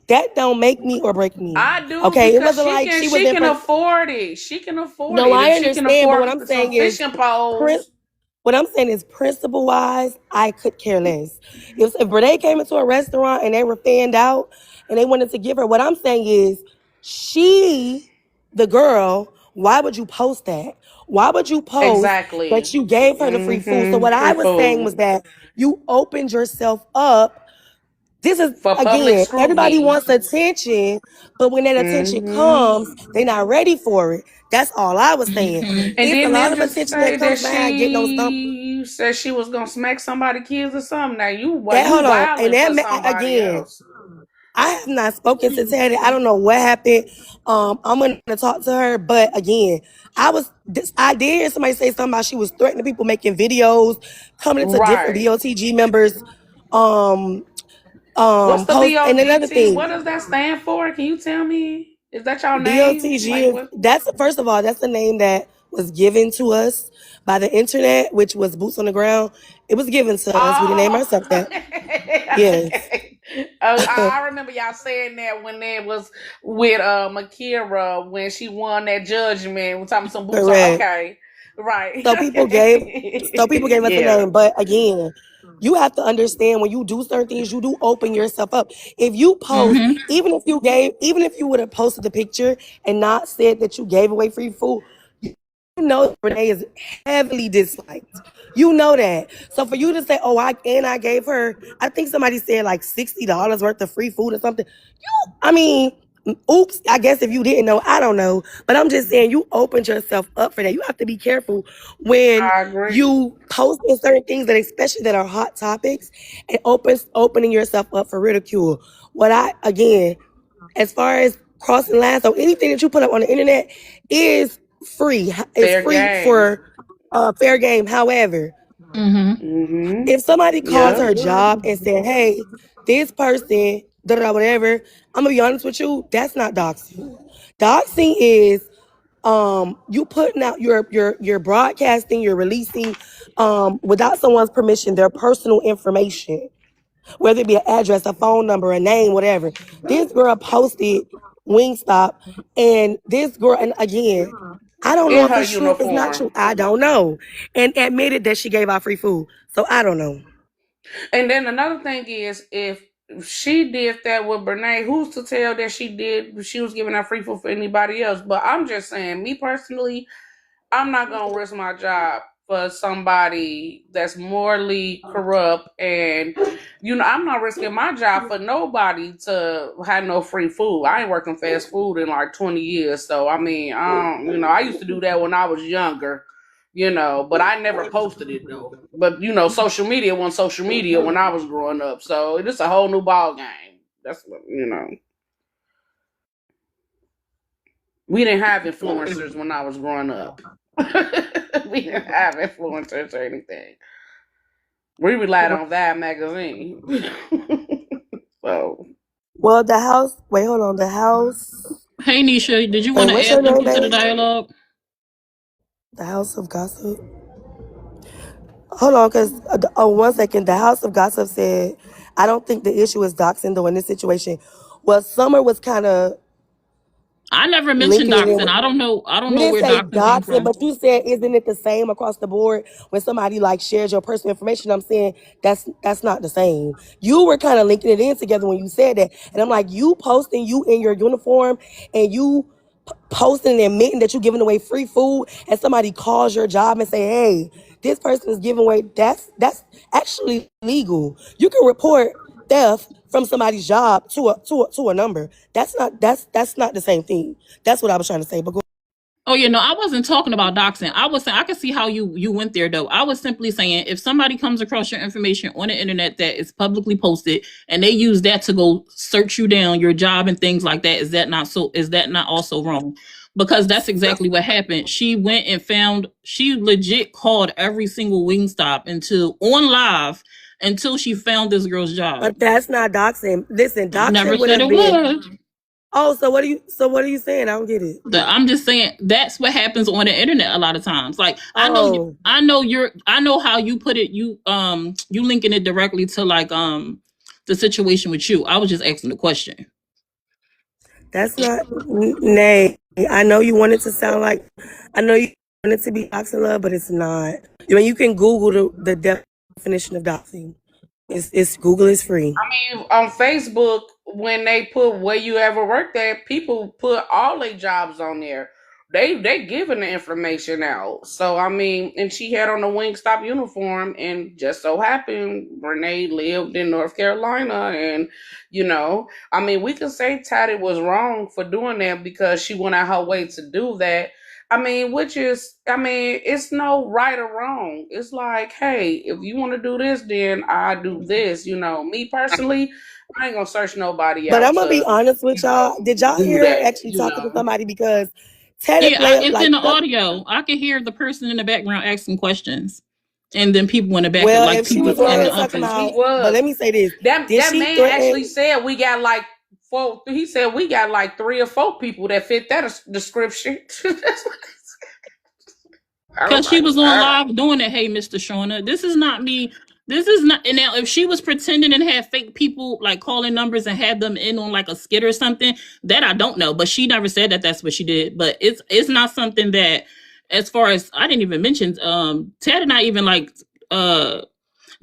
That don't make me or break me. I do, Okay, it because wasn't she like can she was she in can front. afford it. She can afford No, it. I If she can understand, but what I'm afford some saying is, fishing poles. what I'm saying is, principle wise, I could care less. If Brenay came into a restaurant and they were fanned out and they wanted to give her, what I'm saying is, she, the girl, why would you post that? Why would you post that Exactly. you gave her the free food? So what I Free was saying food was that you opened yourself up. This is, for public again, everybody scrutiny. wants attention, but when that attention comes, they're not ready for it. That's all I was saying. And It's a didn't lot them of just attention that say that comes behind getting those stump. she said she was gonna smack somebody's kids or something? Now you Hold on, and wilding for that somebody again, else. I have not spoken to Teddy. I don't know what happened. I'm gonna talk to her, but again, I did hear somebody say something about she was threatening people, making videos, coming into different Right. BOTG members, um, What's the post. And another BOTG? thing, What does that stand for? Can you tell me? Is that your name? Like BOTG, what? that's, first of all, that's the name that was given to us by the internet, which was Boots on the Ground. It was given to us. We didn't name Oh, ourselves that. Yes. okay. I remember y'all saying that when it was with Makira when she won that judgment. We're talking some boots on. Correct. Okay, right. So people gave us a Yeah. name. But again, you have to understand, when you do certain things, you do open yourself up. If you post, even if you would have posted the picture and not said that you gave away free food, you know Renee is heavily disliked. You know that. So for you to say, oh, I gave her, I think somebody said like $60 worth of free food or something. I mean, oops, I guess if you didn't know, I don't know. But I'm just saying, you opened yourself up for that. You have to be careful when I agree. you post in certain things, that especially that are hot topics, and opening yourself up for ridicule. Again, as far as crossing lines, so anything that you put up on the internet is free. It's Fair free game. for fair game. However, if somebody calls Yeah. her job and said, hey, this person, da da whatever, I'm gonna be honest with you, that's not doxing. Doxing is you putting out your broadcasting, you're releasing without someone's permission their personal information, whether it be an address, a phone number, a name, whatever. This girl posted Wingstop, and this girl, and again, I don't know In if her it's true, if it's not uniform. true, I don't know, and admitted that she gave out free food. So I don't know. And then another thing is, if she did that with Brenay, who's to tell that she was giving out free food for anybody else? But I'm just saying, me personally, I'm not gonna risk my job for somebody that's morally corrupt, and I'm not risking my job for nobody to have no free food. I ain't working fast food in like 20 years, so I mean, I used to do that when I was younger, but I never posted it though. But social media wasn't social media when I was growing up, so it's a whole new ball game. That's what. We didn't have influencers when I was growing up. We didn't have influencers or anything. We relied on that magazine. So Well, the house. Wait, hold on. The house. Hey, Nisha, did you Wait, want to what's add your name, something to the babe? dialogue? The House of Gossip. Hold on, because 1 second. The House of Gossip said, "I don't think the issue is doxing though in this situation." Well, Summer was kind of. I never mentioned linking it in doxing. with. I don't know. I don't You know didn't where say doxing came doxing, from. but you said, isn't it the same across the board when somebody like shares your personal information? I'm saying that's not the same. You were kind of linking it in together when you said that, and I'm like, you posting you in your uniform and you posting and admitting that you're giving away free food, and somebody calls your job and say, hey, this person is giving away. That's actually legal. You can report theft from somebody's job to a number. That's not the same thing. That's what I was trying to say. But go. Oh yeah, no, I wasn't talking about doxing. I was saying I can see how you went there though. I was simply saying if somebody comes across your information on the internet that is publicly posted and they use that to go search you down, your job and things like that, is that not so? Is that not also wrong? Because that's exactly what happened. She went and found. She legit called every single Wingstop until on live until she found this girl's job. But that's not doxing. Listen, I never doxing would said have it been. was. Oh, so what are you saying? I don't get it. I'm just saying that's what happens on the internet a lot of times. Like Oh, I know how you put it. You linking it directly to like the situation with you. I was just asking the question. that's not nay. I know you want it to sound like. I know you want it to be doxing love, but it's not. I mean, you can Google the definition of doxing. It's Google is free. I mean, on Facebook, when they put where you ever worked at, people put all their jobs on there. They giving the information out. So I mean, and she had on a Wingstop uniform, and just so happened Brenay lived in North Carolina, and I mean, we can say Tati was wrong for doing that because she went out her way to do that. I mean, it's no right or wrong. It's like, hey, if you want to do this, then I do this. Me personally, I ain't gonna search nobody But out I'm gonna be to, honest with y'all. Did y'all do hear her that. actually talking to somebody? Because Teddy Yeah, play it's like in the some. audio. I can hear the person in the background asking questions, and then people in the back, Well, like if she people was in wrong the and talking office. He about, but was let me say this: that did that she man actually threaten? said we got like four. He said we got like 3 or 4 people that fit that description. I was Because she like, was on wow. live doing it. Hey, Mr. Shauna, this is not me. This is not. And now, if she was pretending and had fake people like calling numbers and had them in on like a skit or something, that I don't know. But she never said that that's what she did. But it's not something that, as far as I didn't even mention, Ted and I even like uh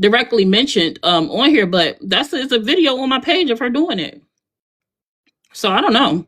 directly mentioned on here. But it's a video on my page of her doing it. So I don't know.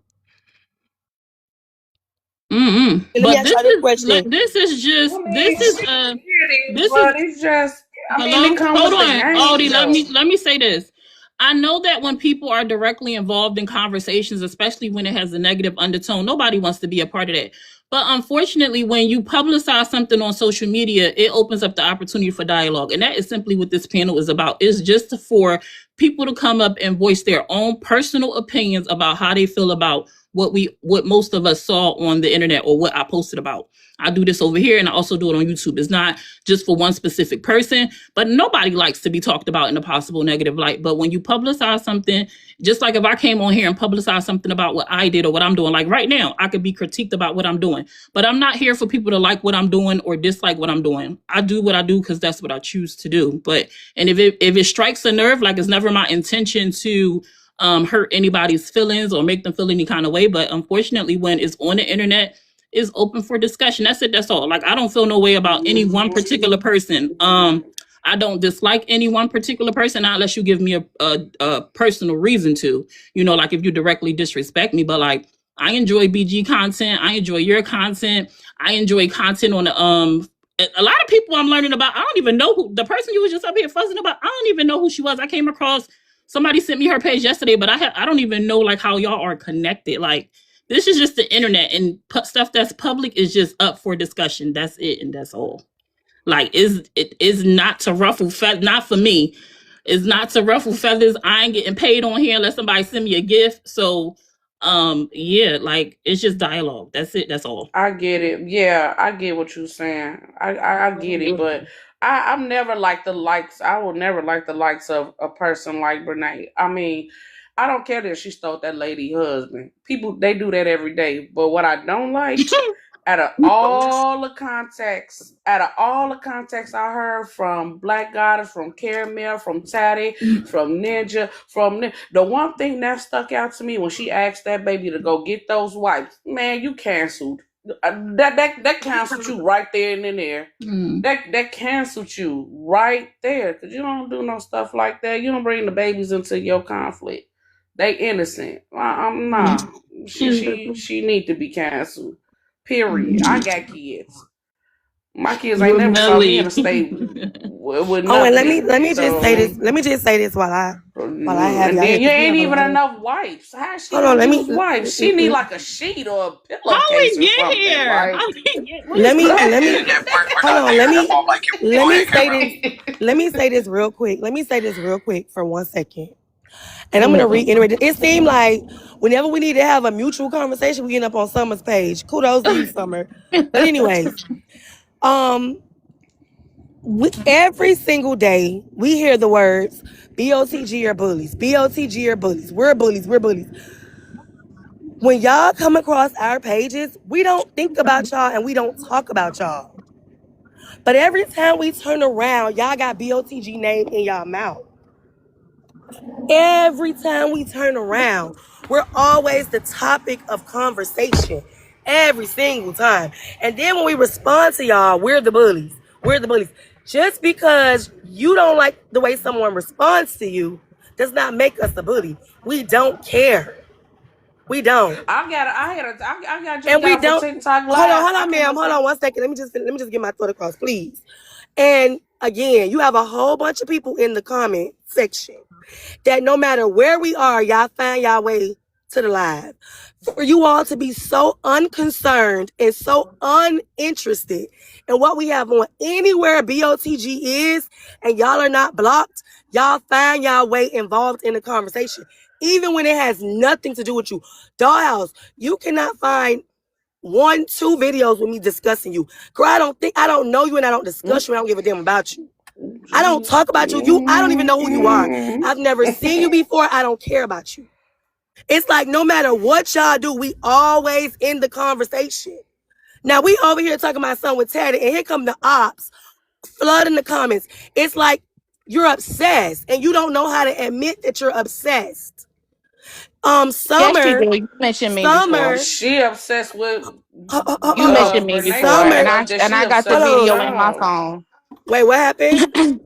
Let me But ask y'all this question. this is I just mean, it is, this is but it's just. I mean, it hello? come Hold with the on. game, Audie, though. let me say this. I know that when people are directly involved in conversations, especially when it has a negative undertone, nobody wants to be a part of that. But unfortunately, when you publicize something on social media, it opens up the opportunity for dialogue. And that is simply what this panel is about. It's just for people to come up and voice their own personal opinions about how they feel about what most of us saw on the internet or what I posted about. I do this over here and I also do it on YouTube. It's not just for one specific person, but nobody likes to be talked about in a possible negative light. But when you publicize something, just like if I came on here and publicized something about what I did or what I'm doing, like right now, I could be critiqued about what I'm doing, but I'm not here for people to like what I'm doing or dislike what I'm doing. I do what I do because that's what I choose to do. And if it strikes a nerve, like it's never my intention to hurt anybody's feelings or make them feel any kind of way. But unfortunately, when it's on the internet, it's open for discussion. That's it. That's all. Like I don't feel no way about any one particular person. I don't dislike any one particular person not unless you give me a personal reason to. Like if you directly disrespect me. But like I enjoy BG content. I enjoy your content. I enjoy content on the a lot of people I'm learning about. I don't even know who the person you was just up here fussing about. I don't even know who she was. I came across somebody sent me her page yesterday, but I don't even know like how y'all are connected. Like this is just the internet, and stuff that's public is just up for discussion. That's it, and that's all. Like it is not to ruffle feathers. Not for me. It's not to ruffle feathers. I ain't getting paid on here unless somebody send me a gift. So, yeah, like it's just dialogue. That's it. That's all. I get it. Yeah, I get what you're saying. I get it, but I'm never like the likes. I will never like the likes of a person like Brenay. I mean, I don't care that she stole that lady husband. People they do that every day. But what I don't like out of all the contacts I heard from Black Goddess, from Caramel, from Tatty, from Ninja, the one thing that stuck out to me when she asked that baby to go get those wipes, man, you canceled. That canceled you right there and in there. That canceled you right there because you don't do no stuff like that. You don't bring the babies into your conflict. They innocent. I'm nah. She need to be canceled. Period. I got kids. My kids ain't never saw me in a state with Oh, and nothing. let me just say this. Let me just say this while I have And y'all here. then you 'Cause we ain't have a even lot of. enough wipes. How she Hold on. gonna Let me use wipes? She need like a sheet or a pillowcase or something. Like let me hold on. Let me say this. right. Let me say this real quick. Let me say this real quick for 1 second. And I'm gonna reiterate it. It seemed like whenever we need to have a mutual conversation, we end up on Summer's page. Kudos to you, Summer. But anyways, every single day we hear the words BOTG are bullies, BOTG are bullies, we're bullies, we're bullies. When y'all come across our pages, we don't think about y'all and we don't talk about y'all. But every time we turn around, y'all got BOTG name in y'all mouth. Every time we turn around, we're always the topic of conversation. Every single time. And then when we respond to y'all, we're the bullies. We're the bullies. Just because you don't like the way someone responds to you does not make us a bully. We don't care. We don't. I got And just we got off a don't. TikTok live. Hold on, ma'am. Hold on 1 second. Let me just get my thought across, please. And again, you have a whole bunch of people in the comment section that no matter where we are, y'all find y'all way to the live. For you all to be so unconcerned and so uninterested in what we have on anywhere BOTG is, and y'all are not blocked, y'all find y'all way involved in the conversation. Even when it has nothing to do with you. Dollhouse, you cannot find 1-2 videos with me discussing you. Girl, I don't know you and I don't discuss you. I don't give a damn about you. I don't talk about you. I don't even know who you are. I've never seen you before. I don't care about you. It's like no matter what y'all do, we always in the conversation. Now we over here talking about something with Teddy, and here come the Opps flooding the comments. It's like you're obsessed, and you don't know how to admit that you're obsessed. Yes, you Summer, do. You mentioned me before. She obsessed with You mentioned me Brenay before, so Summer, much that and she I got the hold obsessed with on. video in my y'all. phone. Wait, what happened?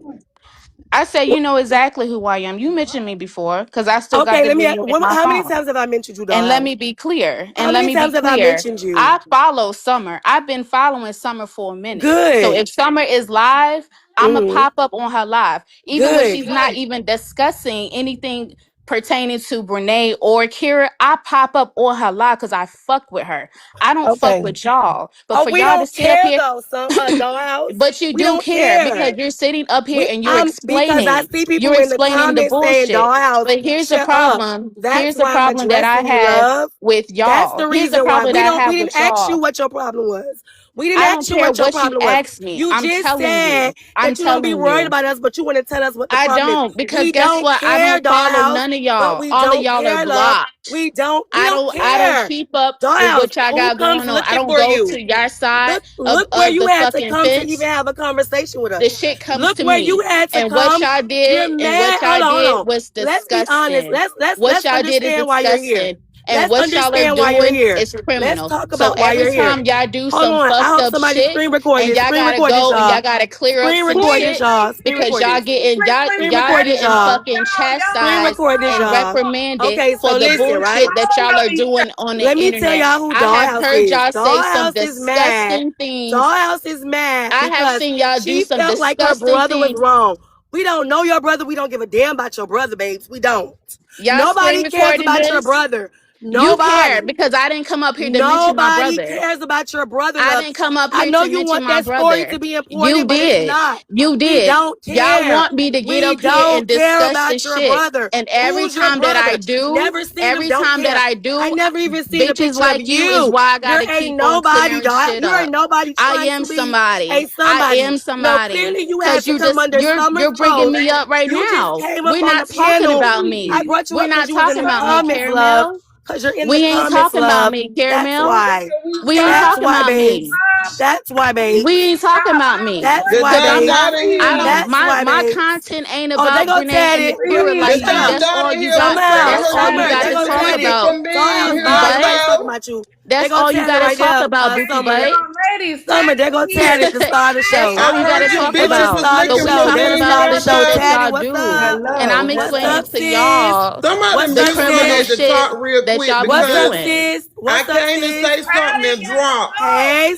I said, you know exactly who I am. You mentioned me before because I still got Okay, the video in my how many phone. times have I mentioned you, And let Dollhouse? me be clear. How And let many me be times have I clear. mentioned you? I follow Summer. I've been following Summer for a minute. So Good. if Summer is live, I'ma pop up on her live. Even when Good. she's not even discussing anything pertaining to Brenay or Kira, I pop up on her live because I fuck with her. I don't fuck Okay. with y'all. But Oh, for we y'all to don't sit up care here, though, Dollhouse. but you We do don't care because care. you're sitting up here and Because I see you're people in the explaining the comments saying, bullshit. Dollhouse, But here's the shut up. problem. That's Here's the why I'm problem that I addressing you, have love. with That's y'all. the Here's the reason why problem that I we have didn't with ask you y'all. what your problem was. We didn't I don't ask you care what your what you problem was. ask me. You I'm just telling said you. I'm that you don't be telling worried you. about us, but you want to tell us what the I problem is. don't because We guess don't what? I care, don't follow Dollhouse, none of but y'all. we All of don't y'all are care, love. blocked. We don't I don't care. keep up with Dollhouse, what y'all who got comes going on. I looking don't for go you? to your side Look where of you the had to fucking come to even fence. have a conversation with The us. shit comes Look to where you me. had to And what come. y'all You're did and mad. what y'all Hold did on. was Let's be honest. disgusting. What Let's y'all did is understand why you're here. disgusting. And Let's what y'all are understand why you're doing here. is Let's criminal. talk So about why every you're here. time y'all do Hold some on. I fucked hope up somebody shit screen record and this. y'all Screen gotta record this, go and y'all. y'all gotta clear up Screen some record this, shit y'all. Screen because record y'all this. getting Screen y'all record this, getting y'all. fucking Screen chastised record this, and y'all. reprimanded Okay, for so the listen, right? bullshit that y'all are doing on the Let me tell internet. y'all who I have Dollhouse heard is. y'all say some Dollhouse is mad. disgusting things. Dollhouse is mad I have because seen y'all do she some felt like her disgusting brother was things. wrong. We don't know your brother. We don't give a damn about your brother, babes. We don't. Y'all screen Nobody cares recording about your this. brother. You care Nobody. because I didn't come up here to mention my Nobody brother. cares about your brother, I love. didn't come up I here know to you mention want my that story brother. to be You important, but it's did. not. You We did. don't Y'all care. want me to get We up here and don't care discuss this about your shit. brother. And every Who's your time that I brother? do, Never seen him, every don't time that care. I I do, never even seen a bitches picture of like you is you. why I You're gotta a keep on nobody, clearing dog. shit You're a up. nobody I trying am to be a somebody. I somebody. am No, somebody. clearly you had Cause to come under Summer's you're bringing troll. me up right You just now. came up We're on the not talking panel. about I me. brought you We're up because not you was in talking the about me, comments, love. Caramel. Cause you're in the We ain't comments, talking about love. me, That's Caramel. why. Can we We ain't stop? That's talking why, about Can we babes. me. stop? That's why, babes. We ain't talking Stop. about I don't me. That's agree The why, with done babes. got in I here. don't. please. That's why, My babes. content ain't Oh, they about gonna Brenay tat and the it. Spirit Period. The like Shut you. up. done That's got all in you here. got. Summer, Y'all That's heard all that you Summer, man got they to gonna talk tat Dookie it. about, from being Dollhouse here Dookie bye. just Butt. Nobody's talking now. about you. They That's gonna all you tat it got to right talk there, about, Dookie Summer. Butt. Ladies, Summer, tag they gonna tat it me. to start the That's show. all I you got to heard you talk They gonna bitches about. was start But the looking we show. for They talking done me about started the the shit show. that now. Tatty, y'all what's do, up? and I'm What's explaining up, to sis? y'all Some of the them What's up, bitches criminal need sis? to shit talk real that quick y'all be What's up, because doing. sis? I What's up, came to sis? say something and drop. Hey,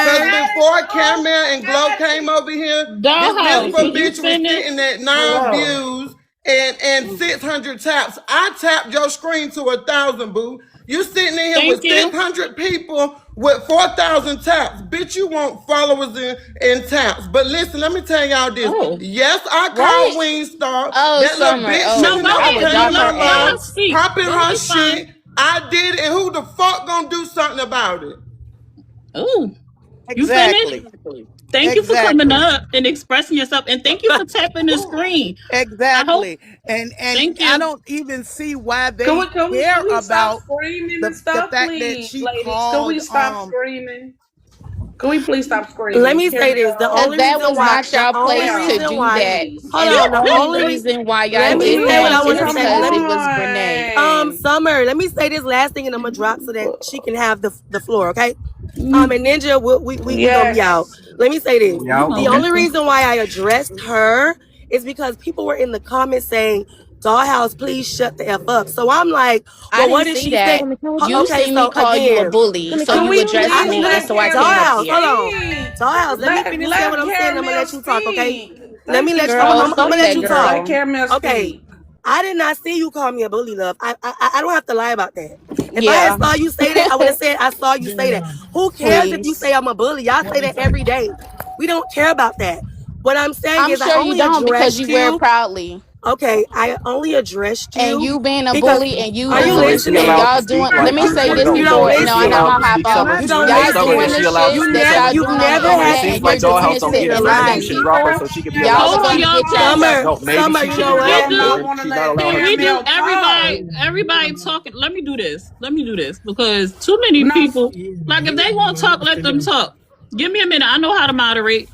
Cause sister. before Camel and Glow came over here, this Dollhouse, beautiful was you bitch was sitting finished? at 9 views and 600 taps. I tapped your screen to 1,000, boo. You sitting in here Thank with you. 600 people with 4,000 taps. Bitch, you want followers and taps. But listen, let me tell y'all this. Oh. Yes, I called What? Wingstar. Oh, That little Summer. bitch No, Oh, sitting go there I ahead. would No, paying drop her my let her love, ass. speak. popping Go her ahead, fine. shit. I did it, and who the fuck gonna do something about it? Ooh, you finished? Exactly. Thank you for coming Exactly. up and expressing yourself, and thank you for tapping the screen. I hope. Exactly. And Thank I you. don't even see why Can they we can we care can we stop about screaming and the stuff, fact that please, she ladies? Can we called stop screaming? Can we please stop Let screaming? me say this. The Cause only Carol, that reason was why, not your place to do that. hold And the on. The only only reason why y'all let me did say what that I please, want is to come say. because Let it me, was Brenay. on. Summer, let me say this last thing and I'm gonna drop so that she can have the floor, okay? Mm, And Ninja, we gonna be out. Yes. Let me say this. We you out? The know, Okay. only reason why I addressed her is because people were in the comments saying, Dollhouse, please shut the F up. So I'm like, I well, what didn't did see she say? that. You Okay, see me so call you a again, bully, so Can you we addressed please me, and let so I came Caramel up Dollhouse, here. hold on. speak? Dollhouse, let me finish saying what Let I'm saying. I'm gonna Caramel let you talk, okay? speak. Let Thank me you let you. so Girl, I'm much, fuck gonna let that you ladies. talk. Let girl. Caramel Okay. speak. I did not see you call me a bully, love. I don't have to lie about that. If I had Yeah, saw you say that, I would have said I saw you say that. Who cares if you say please. I'm a bully? Y'all say that every day. We don't care about that. What I'm saying I'm is I sure you only don't because addressed you wear it you. proudly. Okay, I only addressed And you you being a because bully and you are you So doing is she and listening? allowed to y'all speak? doing, Like, let me You say you this you no. don't before, Is no, she and I'm listen. allowed gonna to hop speak, off. Summer? You don't Y'all Summer, doing is listen. the she allowed to shit You speak? that never y'all you've doing on the never Because it had internet the seems and you're like doing opportunity Dollhouse this to don't be shit get here paid, so innocent we live. should drop her people. so she could be Y'all allowed are to Hold on, gonna speak. y'all. get Summer, checked. No, maybe Summer, she you should know be We what? paid. Caramel do. Maybe want to she's not let allowed Can to we speak. do Caramel talk. everybody talking? Let me do this. Let me do this because too many No, people. Like if they want to talk, let them talk. Give me a minute. I know how to moderate.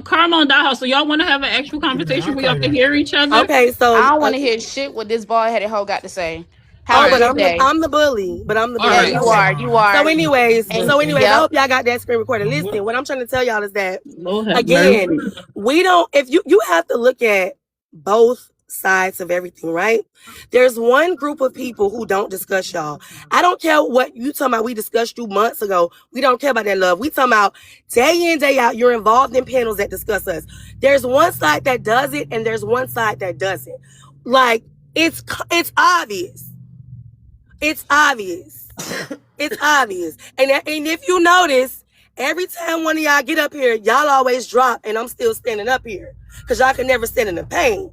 Karma and Dollhouse. So y'all want to have an actual conversation where y'all can hear each other? Okay, I so don't want to hear shit what this bald headed hoe got to say. All Have a but right. good day. I'm the bully. But I'm the All Yeah, bully. right. you Okay. are. You So are. anyways, And I yep. hope y'all got that screen recorded. Listen, what I'm trying to tell y'all is that Lord have again, mercy. we don't if you have to look at both sides of everything, right? There's one group of people who don't discuss y'all. I don't care what you talking about. We discussed you months ago. We don't care about that love. We talking about day in, day out, you're involved in panels that discuss us. There's one side that does it and there's one side that doesn't. Like it's obvious. It's obvious. It's obvious. And if you notice, every time one of y'all get up here, y'all always drop, and I'm still standing up here. Because y'all can never stand in the pain.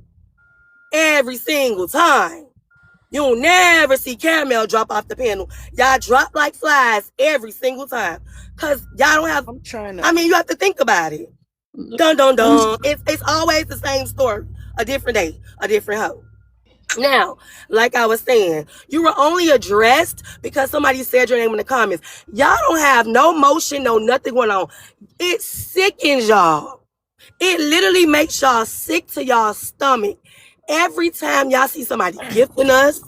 Every single time. You'll never see Caramel drop off the panel. Y'all drop like flies every single time. Because y'all don't have, I'm trying to. I mean, you have to think about it. Dun, dun, dun. It's always the same story. A different day, a different hoe. Now, like I was saying, you were only addressed because somebody said your name in the comments. Y'all don't have no motion, no nothing going on. It sickens y'all. It literally makes y'all sick to y'all stomach. Every time y'all see somebody gifting us,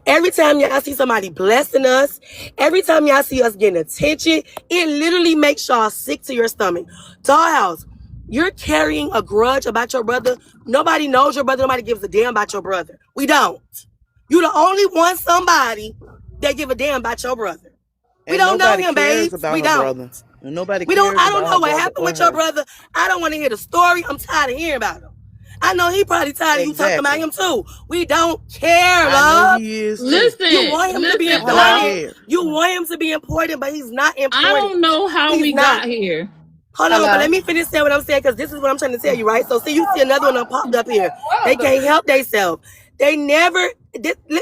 every time y'all see somebody blessing us, every time y'all see us getting attention, it literally makes y'all sick to your stomach. Dollhouse, you're carrying a grudge about your brother. Nobody knows your brother. Nobody gives a damn about your brother. We don't. You the only one somebody that give a damn about your brother. We And don't know nobody him, cares babes. about We her don't. brother. And nobody We don't. cares I don't about know her what brother happened or with your her. brother. I don't want to hear the story. I'm tired of hearing about him. I know he probably tired of you talking about Exactly. him too. We don't care, I know love. he is too. You Listen, want him to be listen. I don't How important. care. You want him to be important, but he's not I important. don't know how He's we not. got here. Hold on, but Hello. let me finish saying what I'm saying because this is what I'm trying to tell you, right? So, see, you see another one that popped up here. They brother. can't help themselves. They never.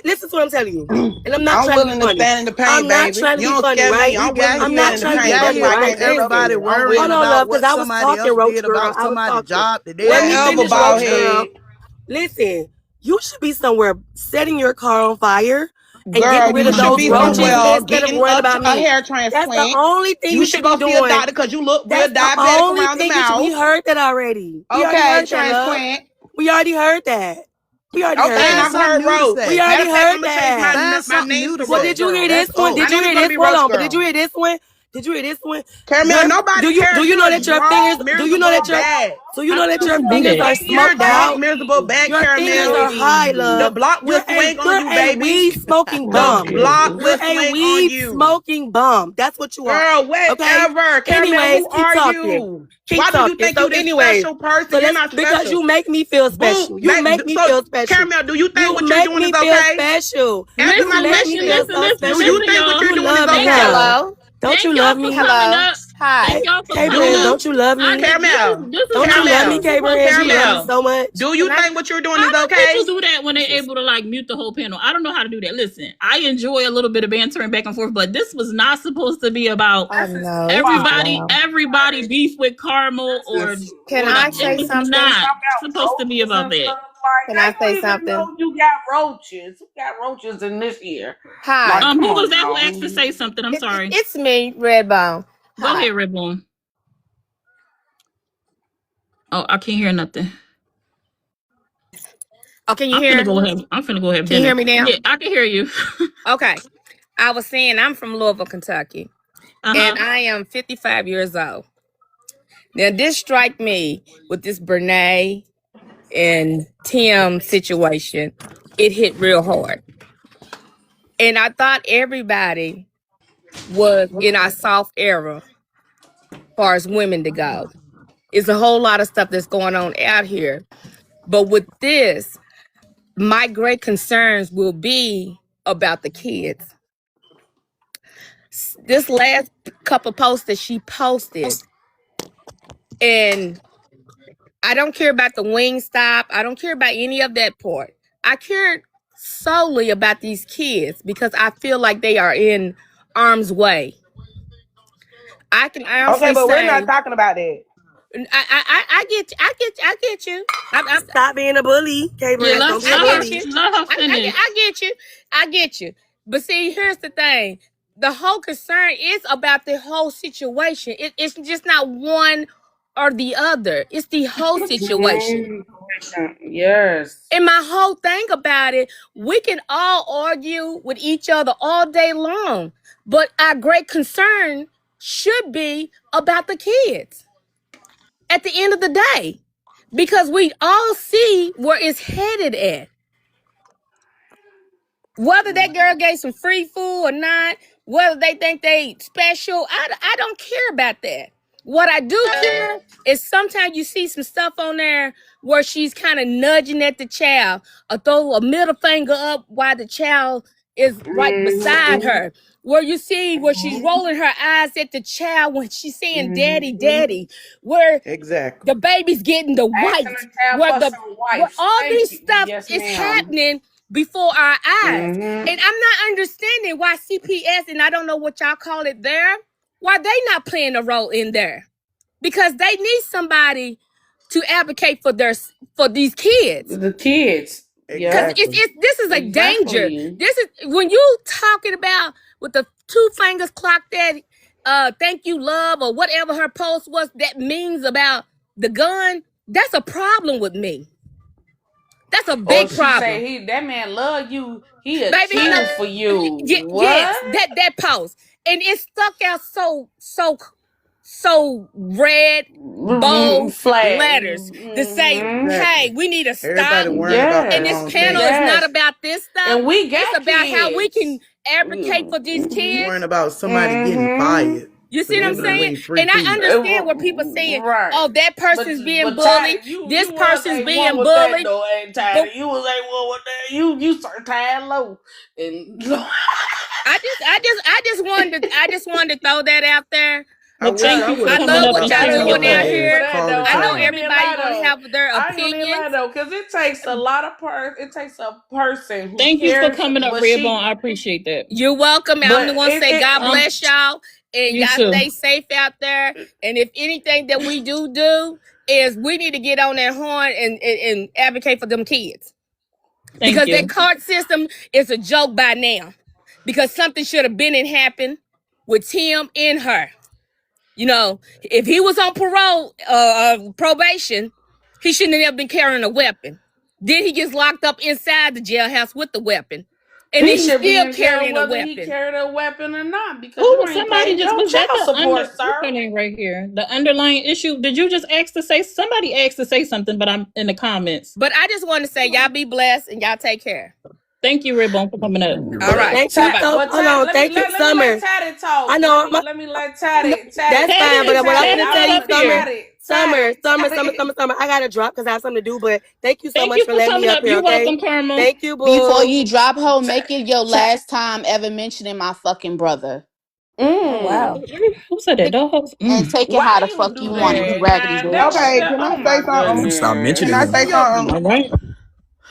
Listen to what I'm telling you, and I'm not I'm trying to be willing to funny. stand in the pain, I'm not baby. trying to You be don't funny, scare me. right? We I'm willing got to I'm stand not in here. the trying We to be pain. got That's funny, why here I right? because can't stand no everybody Listen. bullshit. I'm Hold worrying willing. on, about love, because what I was somebody talking, else Roach did Girl. about I was somebody's talking. job that they Let me had to finish, do. Roach Whatever, bald Girl. head. Listen, You should be somewhere setting your car on fire and getting Girl, rid you of should those be roaches somewhere instead of getting worrying about a me. hair That's the transplant. only thing You you should should be go see a doing. doctor because you look real That's the diabetic only around the thing you should. We mouth. heard that already. We already Okay, heard that, love. transplant. We already heard that. We already heard Okay, and Find that. I've something heard new to Rose. We say. Matter already of fact, heard I'm gonna change that. Find my something name new to to Well, say, Rose did you hear girl. this That's one? old. Did My you name is hear gonna this be one? Roach Hold on, but did Girl. you hear this one? Did you hear this one? Caramel, nobody Do you cares. know You're that your draw fingers? Do you know that miserable your bad. so you know that I your can do fingers that. are You're smoked draw out? miserable bad, Your fingers Caramel. are high, The love. block will swing on You're you, a baby. weed smoking The bum. block Jesus. You're will a swing on weed you. smoking bum. That's what you are. Girl, Okay. whatever. Caramel, Anyways, who keep are talking. you? Keep Why do you talking. think So you this anyways, special person? so You're let's not because special. you make me feel Boo. special. You make me So, feel special. Caramel, do you think You what you're make doing me is feel okay? special. Answer You my Listen, make me listen, feel question. listen, so listen, Do special. you listen, think what y'all. you're You doing is love me Thank okay? y'all. now. Hello. Don't Thank you y'all love for me? coming Hello. up. Hi. Thank y'all for K coming Brand, up. don't you love me? Caramel, This is Don't you how love me, Caramel, K we're gonna Brand? keep You it love me Caramel. out. so much. Do you Can I? think what you're doing How is do people okay? do that when they're able to like mute the whole panel? I don't know how to do that. Listen, I enjoy a little bit of bantering back and forth, but this was not supposed to be about Oh no, it's too everybody loud. everybody beef with Caramel or Can no, I it say was something? not Talk about supposed to be roaches about and that. stuff like Can I I don't say even something? know you got roaches. Who got roaches in this year? Like, Hi. come Who on was that who now. asked to say something? I'm sorry. It's me, Redbone. Go Hi. ahead, Redbone. Oh, I can't hear nothing. Oh, can you I'm finna hear? go ahead. I'm finna go have Can you dinner. hear me now? Yeah, I can hear you. Okay. I was saying I'm from Louisville, Kentucky, and Uh-huh. I am 55 years old. Now, this strike me with this Brenay and Tim situation. It hit real hard. And I thought everybody was in our soft era as far as women to go. It's a whole lot of stuff that's going on out here. But with this, my great concerns will be about the kids. This last couple posts that she posted, and I don't care about the wing stop. I don't care about any of that part. I care solely about these kids because I feel like they are in harm's way. I can Okay, honestly but we're say, not talking about that. I get you. Stop being a bully, K Yeah, Brand. Don't be a I get bully. you. let her finish. I get you. I get you. But see, here's the thing. The whole concern is about the whole situation. It's just not one or the other. It's the whole situation. Mhm. Yes. And my whole thing about it, we can all argue with each other all day long. But our great concern should be about the kids at the end of the day. Because we all see where it's headed at. Whether that girl gave some free food or not, whether they think they special, I don't care about that. What I do care is sometimes you see some stuff on there where she's kind of nudging at the child or throw a middle finger up while the child is right beside Mm-hmm. her. Where you see where she's rolling her eyes at the child when she's saying daddy, Mm-hmm. daddy. Where Exactly. the baby's getting the Asking white, the child where for the some where wipes. all Thank these you. stuff Yes, is ma'am. happening before our eyes. Mm-hmm. And I'm not understanding why CPS, and I don't know what y'all call it there, why they not playing a role in there. Because they need somebody to advocate for these kids. The kids. Because Yep. Exactly. this is a danger. Exactly. This is when you talking about with the two fingers clocked at thank you, love, or whatever her post was that means about the gun, that's a problem with me. That's a Or big she problem. say he that man love you. He'll Baby, kill for you. yes, What? that post. And it stuck out so red, bold Flat. letters to say, Mm-hmm. hey, Exactly. we need to Everybody stop. worrying about the And this Yes. wrong panel thing. is not Yes. about this stuff. And we It's got about how we can kids. advocate for these You kids. worrying about somebody getting Mm-hmm. fired You for see what I'm giving saying? away free And I food. understand what people saying, Right. oh, that But person's being but bullied. Tiny, you This was person's A1 being with that bullied. though, ain't But Tiny? You was A1 with that. You started tying low. And I just wanted to throw that out there. I But wish thank I you would for I have coming thought love up what and about y'all that Tiny, sharing the your doing other out thank thoughts. you day for and here. that call though. it I know I ain't time. gonna even everybody lie gonna though. have their I ain't gonna even lie opinions. though, because it takes a person who Thank you for cares, coming up, but Redbone. I appreciate that. You're welcome. I'm the but one to it, say God Um, bless y'all and you y'all too. stay safe out there. And if anything that we do is we need to get on that horn and advocate for them kids. Thank because that you. court system is a joke by now. Because something should have been and happened with Tim and her. You know, if he was on parole, probation, he shouldn't have been carrying a weapon. Then he gets locked up inside the jailhouse with the weapon. And He then he's should be still in jail carrying a whether he weapon. carried a weapon or not because Who you was ain't somebody paid just your was that child the support, what's her sir. name right here? The underlying issue. Did you just ask to say somebody asked to say something, but I'm in the comments. But I just want to say, y'all be blessed and y'all take care. Thank you, Ribbon, for coming up. All right. Thank you. Bye-bye. So, But hold Tad, on. Thank you, let me let Summer. Taddy talk. I know. Let me let Taddy. That's Teddy fine. But is what I'm Teddy gonna not tell you, up here. Summer. I gotta drop because I have something to do. But thank you so Thank much you for for letting me coming up up. here. You're Okay. welcome, Karma. Thank you, Before boo. you drop her, make it your last time ever mentioning my fucking brother. Oh, wow. Who said that? Dog house? And take it how Why the you fuck do you want it, you that? raggedy Now that bitch. was Okay, that. can I Oh say my something? Stop Can mentioning I goodness. him. say something? All right.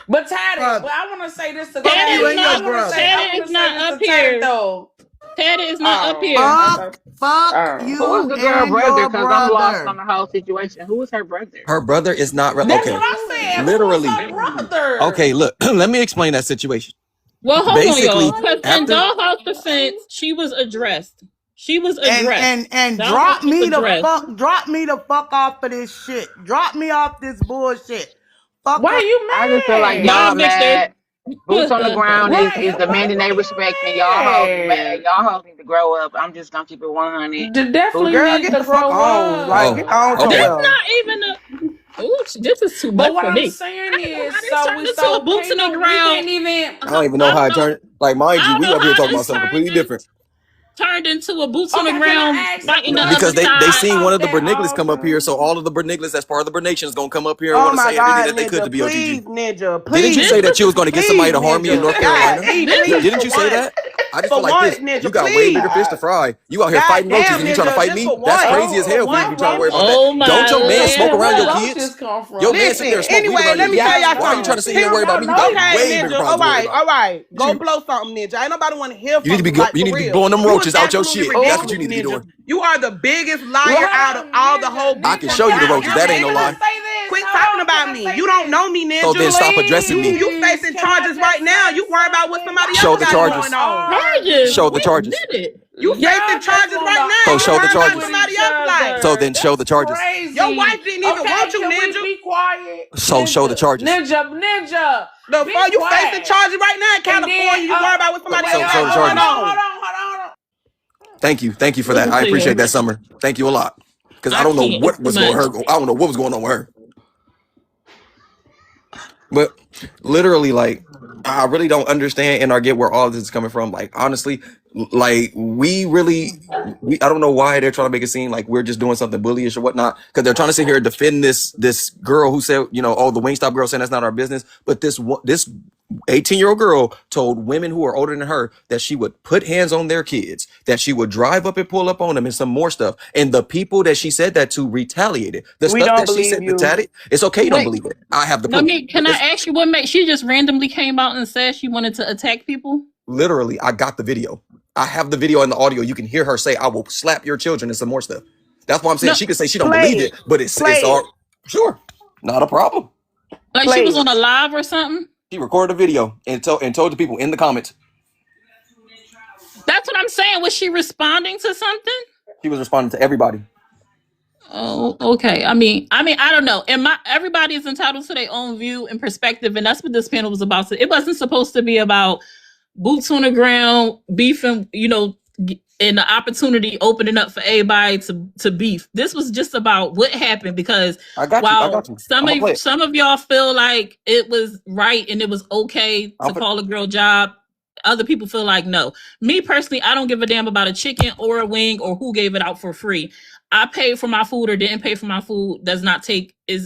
But Taddy, Fuck, but I want to say this to fuck Teddy you is Taddy. and your not. brother. I Teddy want is to say not this up to Taddy here. though. Teddy is not up Oh, here. Fuck, fuck Who is you the girl and brother? your Because I'm lost on brother. the whole situation. Who is her brother? Her brother is not that's what okay. I said. Who was Literally. her brother? Okay, look. Let me explain that situation. Well, hold on, y'all. Basically, Because in after Dollhouse defense, she was addressed. She was addressed. And Dollhouse was addressed. drop me the fuck off of this shit. Drop me off this bullshit. Fuck Why up. you I just feel like Bye, y'all mad? Victor. mad. Boots on the ground Right? is demanding Why they respect, and y'all hoes be mad. you Y'all hoes need to grow up. I'm just gonna keep it 100. mad? Boots, Definitely Girl, need get to the fuck grow on. Like, oh, get on up. This okay. somewhere. not even a. Ooh, this is too But much what for I'm me. saying I don't know is, how this turned into a boots in the we ground. can't even. I don't even know I how don't it know. turned. Like, mind I you, don't we know up here how talking this about something completely different. turned into a boots on the Okay, can ground I ask a fighting the other Because question they side. seen one about of the that Berniglets come up here, so also? all of the Berniglets that's part of the Bernation is gonna come up here and Oh want to my say everything God, that they could to Ninja. BOTG. Please, Ninja. Didn't you Please. say This that you was going to get somebody Please, to harm me in Ninja. North God, Carolina? please, Didn't for you say once. that? I just feel For like once, this. Ninja, You got way please. bigger fish to fry. You out here God fighting roaches damn, and you trying to Ninja, fight just me? for That's once. crazy as Oh, hell for you to why? be trying to Why worry would about that. oh Don't my your man where smoke did around the your Lord. roaches kids? come from? Your man sit Listen, there and smoke weed anyway, around your let me tell kids. y'all Why are you trying something. to sit here and Him, worry about me? You got No. way okay, bigger Ninja, problems to worry about. all right. Go blow something, Ninja. Ain't nobody want to hear You need to from be you, like, you for need to be real. blowing them You was roaches out your absolutely shit. That's what ridiculous, you need to be Ninja. doing. You are the biggest Well, liar out of hold on, all the whole I Boot can ninja. show camp you the Can out. roaches. You I? That hear ain't Can no me, I lie. Ninja? say this? Quit Hold talking on. Can about I me. say You don't know this? me, So then Ninja. stop addressing me. You Please, facing can I charges right just now. say You worry about what something? somebody Show else the got Y'all going charges. on. Charges? Show the arguing. Wait a charges. minute. You facing Y'all just charges want right to now. So You show the worrying about argue what with charges. somebody each else like. So other. then show the That's charges. Your crazy. wife didn't even Okay, want you, can we Ninja. be quiet? So show the Ninja, charges. ninja, The be fuck, you facing quiet. charges right now in And then, California. You worry about what So, somebody wait, else so show got the going charges. on. hold on. Thank you for that. Listen I to appreciate you. that, Summer. Thank you a lot. Because I I don't know can't. It's what too was going much. on her. I don't know what was going on with her. But literally, like, I really don't understand and I get where all this is coming from. Like, honestly, like, I don't know why they're trying to make it seem like we're just doing something bullyish or whatnot. Because they're trying to sit here and defend this girl who said, oh, the Wingstop girl saying that's not our business. But this 18-year-old girl told women who are older than her that she would put hands on their kids, that she would drive up and pull up on them and some more stuff. And the people that she said that to retaliated. The We stuff don't that she believe said to you. Tatty, it's okay you don't Wait, believe it. I have the let proof. me. Can I ask you what made she just randomly came out and said she wanted to attack people? Literally, I got the video. I have the video and the audio. You can hear her say, "I will slap your children" and some more stuff. That's why I'm saying No, she can say she don't believe Play it, it. but it's Play it. all sure, not a problem. like she Play was on it. a live or something. She recorded a video and told the people in the comments. That's what I'm saying. Was she responding to something? She was responding to everybody. Oh, okay. I don't know. And everybody is entitled to their own view and perspective, and that's what this panel was about. So it wasn't supposed to be about boots on the ground, beefing, and the opportunity opening up for everybody to beef. This was just about what happened because I got you. I while got you. some I'm gonna play of it. some of y'all feel like it was right and it was okay I'll to put. call a girl job, other people feel like no. Me personally, I don't give a damn about a chicken or a wing or who gave it out for free. I paid for my food or didn't pay for my food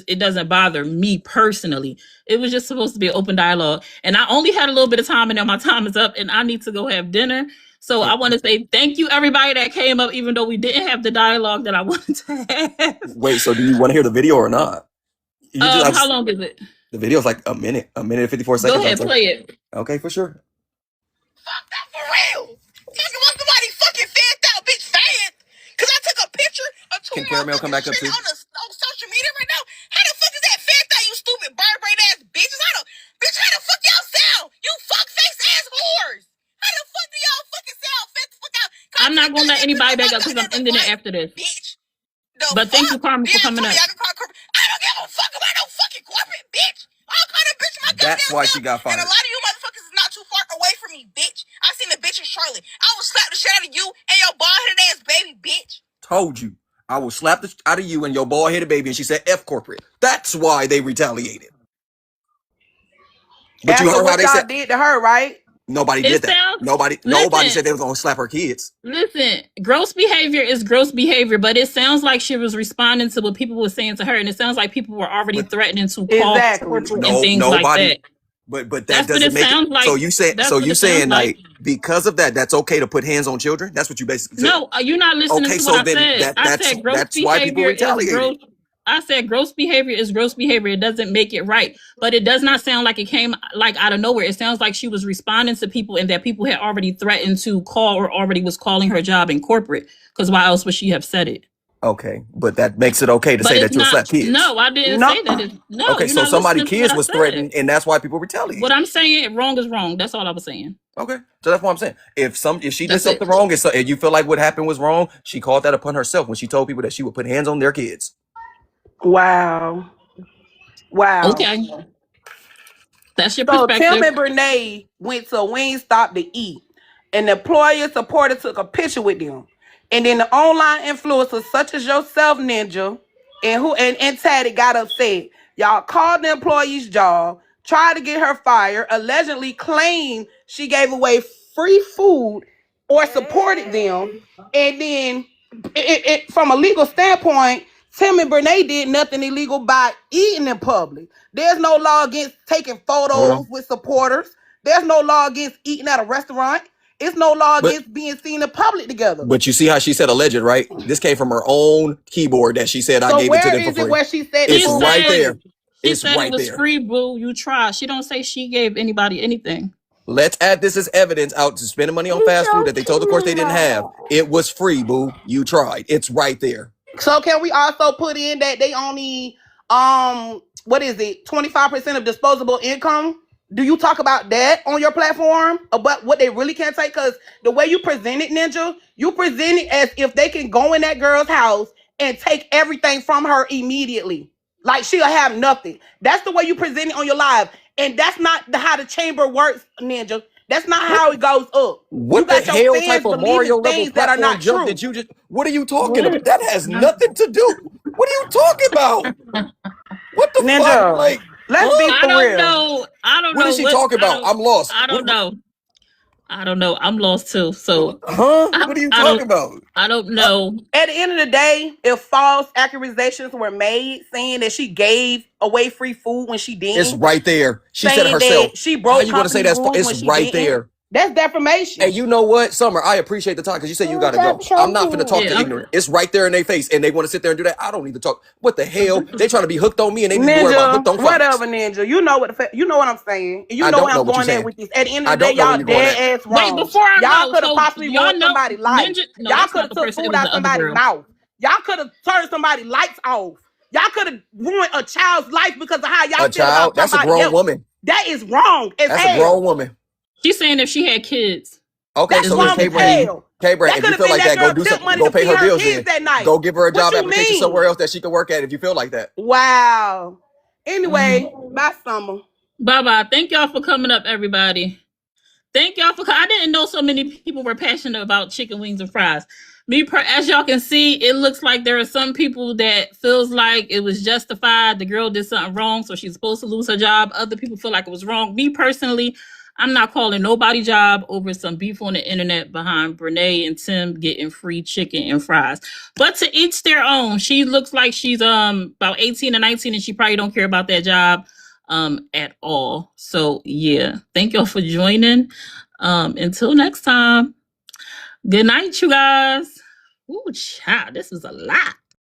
it doesn't bother me personally. It was just supposed to be an open dialogue. And I only had a little bit of time and now my time is up and I need to go have dinner. So I want to say thank you everybody that came up, even though we didn't have the dialogue that I wanted to have. Wait, so do you want to hear the video or not? How long is it? The video is like a minute and 54 Go seconds. ahead, play it. Okay, for sure. For real. Talking about somebody fucking fed out bitch fed. Cause I took a picture of two Can Caramel come motherfuckers back up too? chilling on social media right now. How the fuck is that fed out, you stupid bird brain ass bitches? How the fuck y'all gonna let anybody back up because I'm ending it after this. Bitch. But thank you, Karma, for coming up. I don't give a fuck about no fucking corporate, bitch. I'll call that bitch my goddamn That's why she got self. And fired. a lot of you motherfuckers is not too far away from me, bitch. I seen the bitch in Charlotte. I will slap the shit out of you and your bald-headed ass baby, bitch. Told you. I will slap the out of you and your bald-headed baby. And she said F corporate. That's why they retaliated. But you After heard how what they y'all said did to her, right? nobody It did that. sounds- Nobody listen. said they was gonna slap her kids. Listen, gross behavior is gross behavior, but it sounds like she was responding to what people were saying to her, and it sounds like people were already threatening to call Exactly. corporate and things Nobody. like that. But that That's what doesn't it make sounds it. like. So you That's what it saying sounds like. because of that, that's okay to put hands on children? That's what you basically said. No, you're not listening Okay, to so what I then said. I said gross that's why people behavior is retaliated. gross. I said gross behavior is gross behavior. It doesn't make it right. But it does not sound like it came like out of nowhere. It sounds like she was responding to people and that people had already threatened to call or already was calling her job in corporate. Because why else would she have said it? Okay, but that makes it okay to But say it's that you'll not. slap kids. No, I didn't No. say that. No, Okay, you're so not somebody listening to kids what I was said. threatened, and that's why people retaliated. What I'm saying, wrong is wrong. That's all I was saying. Okay, so that's what I'm saying. If she did That's it. something wrong, and you feel like what happened was wrong, she called that upon herself when she told people that she would put hands on their kids. Wow. Wow. Okay, that's your So Tim perspective. and Brenay went to Wingstop to eat. And the employer supporter took a picture with them. And then the online influencers such as yourself, Ninja, and Taddy got upset. Y'all called the employee's job, tried to get her fired, allegedly claimed she gave away free food or supported them. And then from a legal standpoint, Tim and Brenay did nothing illegal by eating in public. There's no law against taking photos with supporters. There's no law against eating at a restaurant. It's no law But against being seen in public together. but you see how she said alleged, right? This came from her own keyboard that she said I So gave it to where them for is it free. where she said It's it was right free? there. She It's said right it was there. free, boo. You try. She don't say she gave anybody anything. Let's add this as evidence out to spending money on fast food that they told the course they didn't have. It was free, boo. You tried. It's right there. So can we also put in that they only what is it, 25% of disposable income? Do you talk about that on your platform about what they really can't take? Because the way you present it, Ninja, you present it as if they can go in that girl's house and take everything from her immediately. Like she'll have nothing. That's the way you present it on your live. And that's not how the chamber works, Ninja. That's not how it goes up. What You got the your hell fans type of believing Mario level things that are platform not jump true. did you just? What are you talking about? That has nothing to do. What are you talking about? What the Ninja, fuck? Like, let's be I for don't real. know. I don't what know is she talking about? I'm lost. I don't know. I don't know. I'm lost too. So Huh? What are you talking about? I don't know. At the end of the day, if false accusations were made saying that she gave away free food when she didn't, It's right there. She said it saying herself. that she How broke you gonna say company that's? rules when It's she right didn't, there. that's defamation. Hey, you know what, Summer? I appreciate the time because you said you gotta go. I'm not finna talk to ignorant. It's right there in their face, and they want to sit there and do that. I don't need to talk. What the hell? They trying to be hooked on me, and they need to worry about hooked on Ninja, phonics. whatever, Ninja. You know what I'm saying. And you I know don't where know I'm what you're going there saying. with this. At the end of I the day, don't know where y'all you're going at. dead ass Wait, wrong. before I Y'all go, could have so possibly y'all ruined know somebody's life. Ninja. No, Y'all that's could not have the took person. It food was out the other somebody's girl. mouth. Y'all could have turned somebody's lights off. Y'all could have ruined a child's life because of how y'all A feel about child? That's a somebody grown else. woman. That is wrong as That's a hell. grown woman. She's saying if she had kids. Okay, That's so then wrong as K-Brand, hell. K-Brand, That if could you have feel been like that that, go girl do tip something. money Go to pay feed her her bills kids then. that night. Go give her a What job you application mean? somewhere else that she can work at if you feel like that. Wow. Anyway, bye, Summer. Bye-bye. Thank y'all for coming up, everybody. Thank y'all for coming. I didn't know so many people were passionate about chicken wings and fries. As y'all can see, it looks like there are some people that feels like it was justified. The girl did something wrong, so she's supposed to lose her job. Other people feel like it was wrong. Me personally, I'm not calling nobody job over some beef on the internet behind Brenay and Tim getting free chicken and fries. But to each their own. She looks like she's about 18 or 19 and she probably don't care about that job at all. So yeah, thank y'all for joining. Until next time. Good night, you guys. Ooh, child, this is a lot.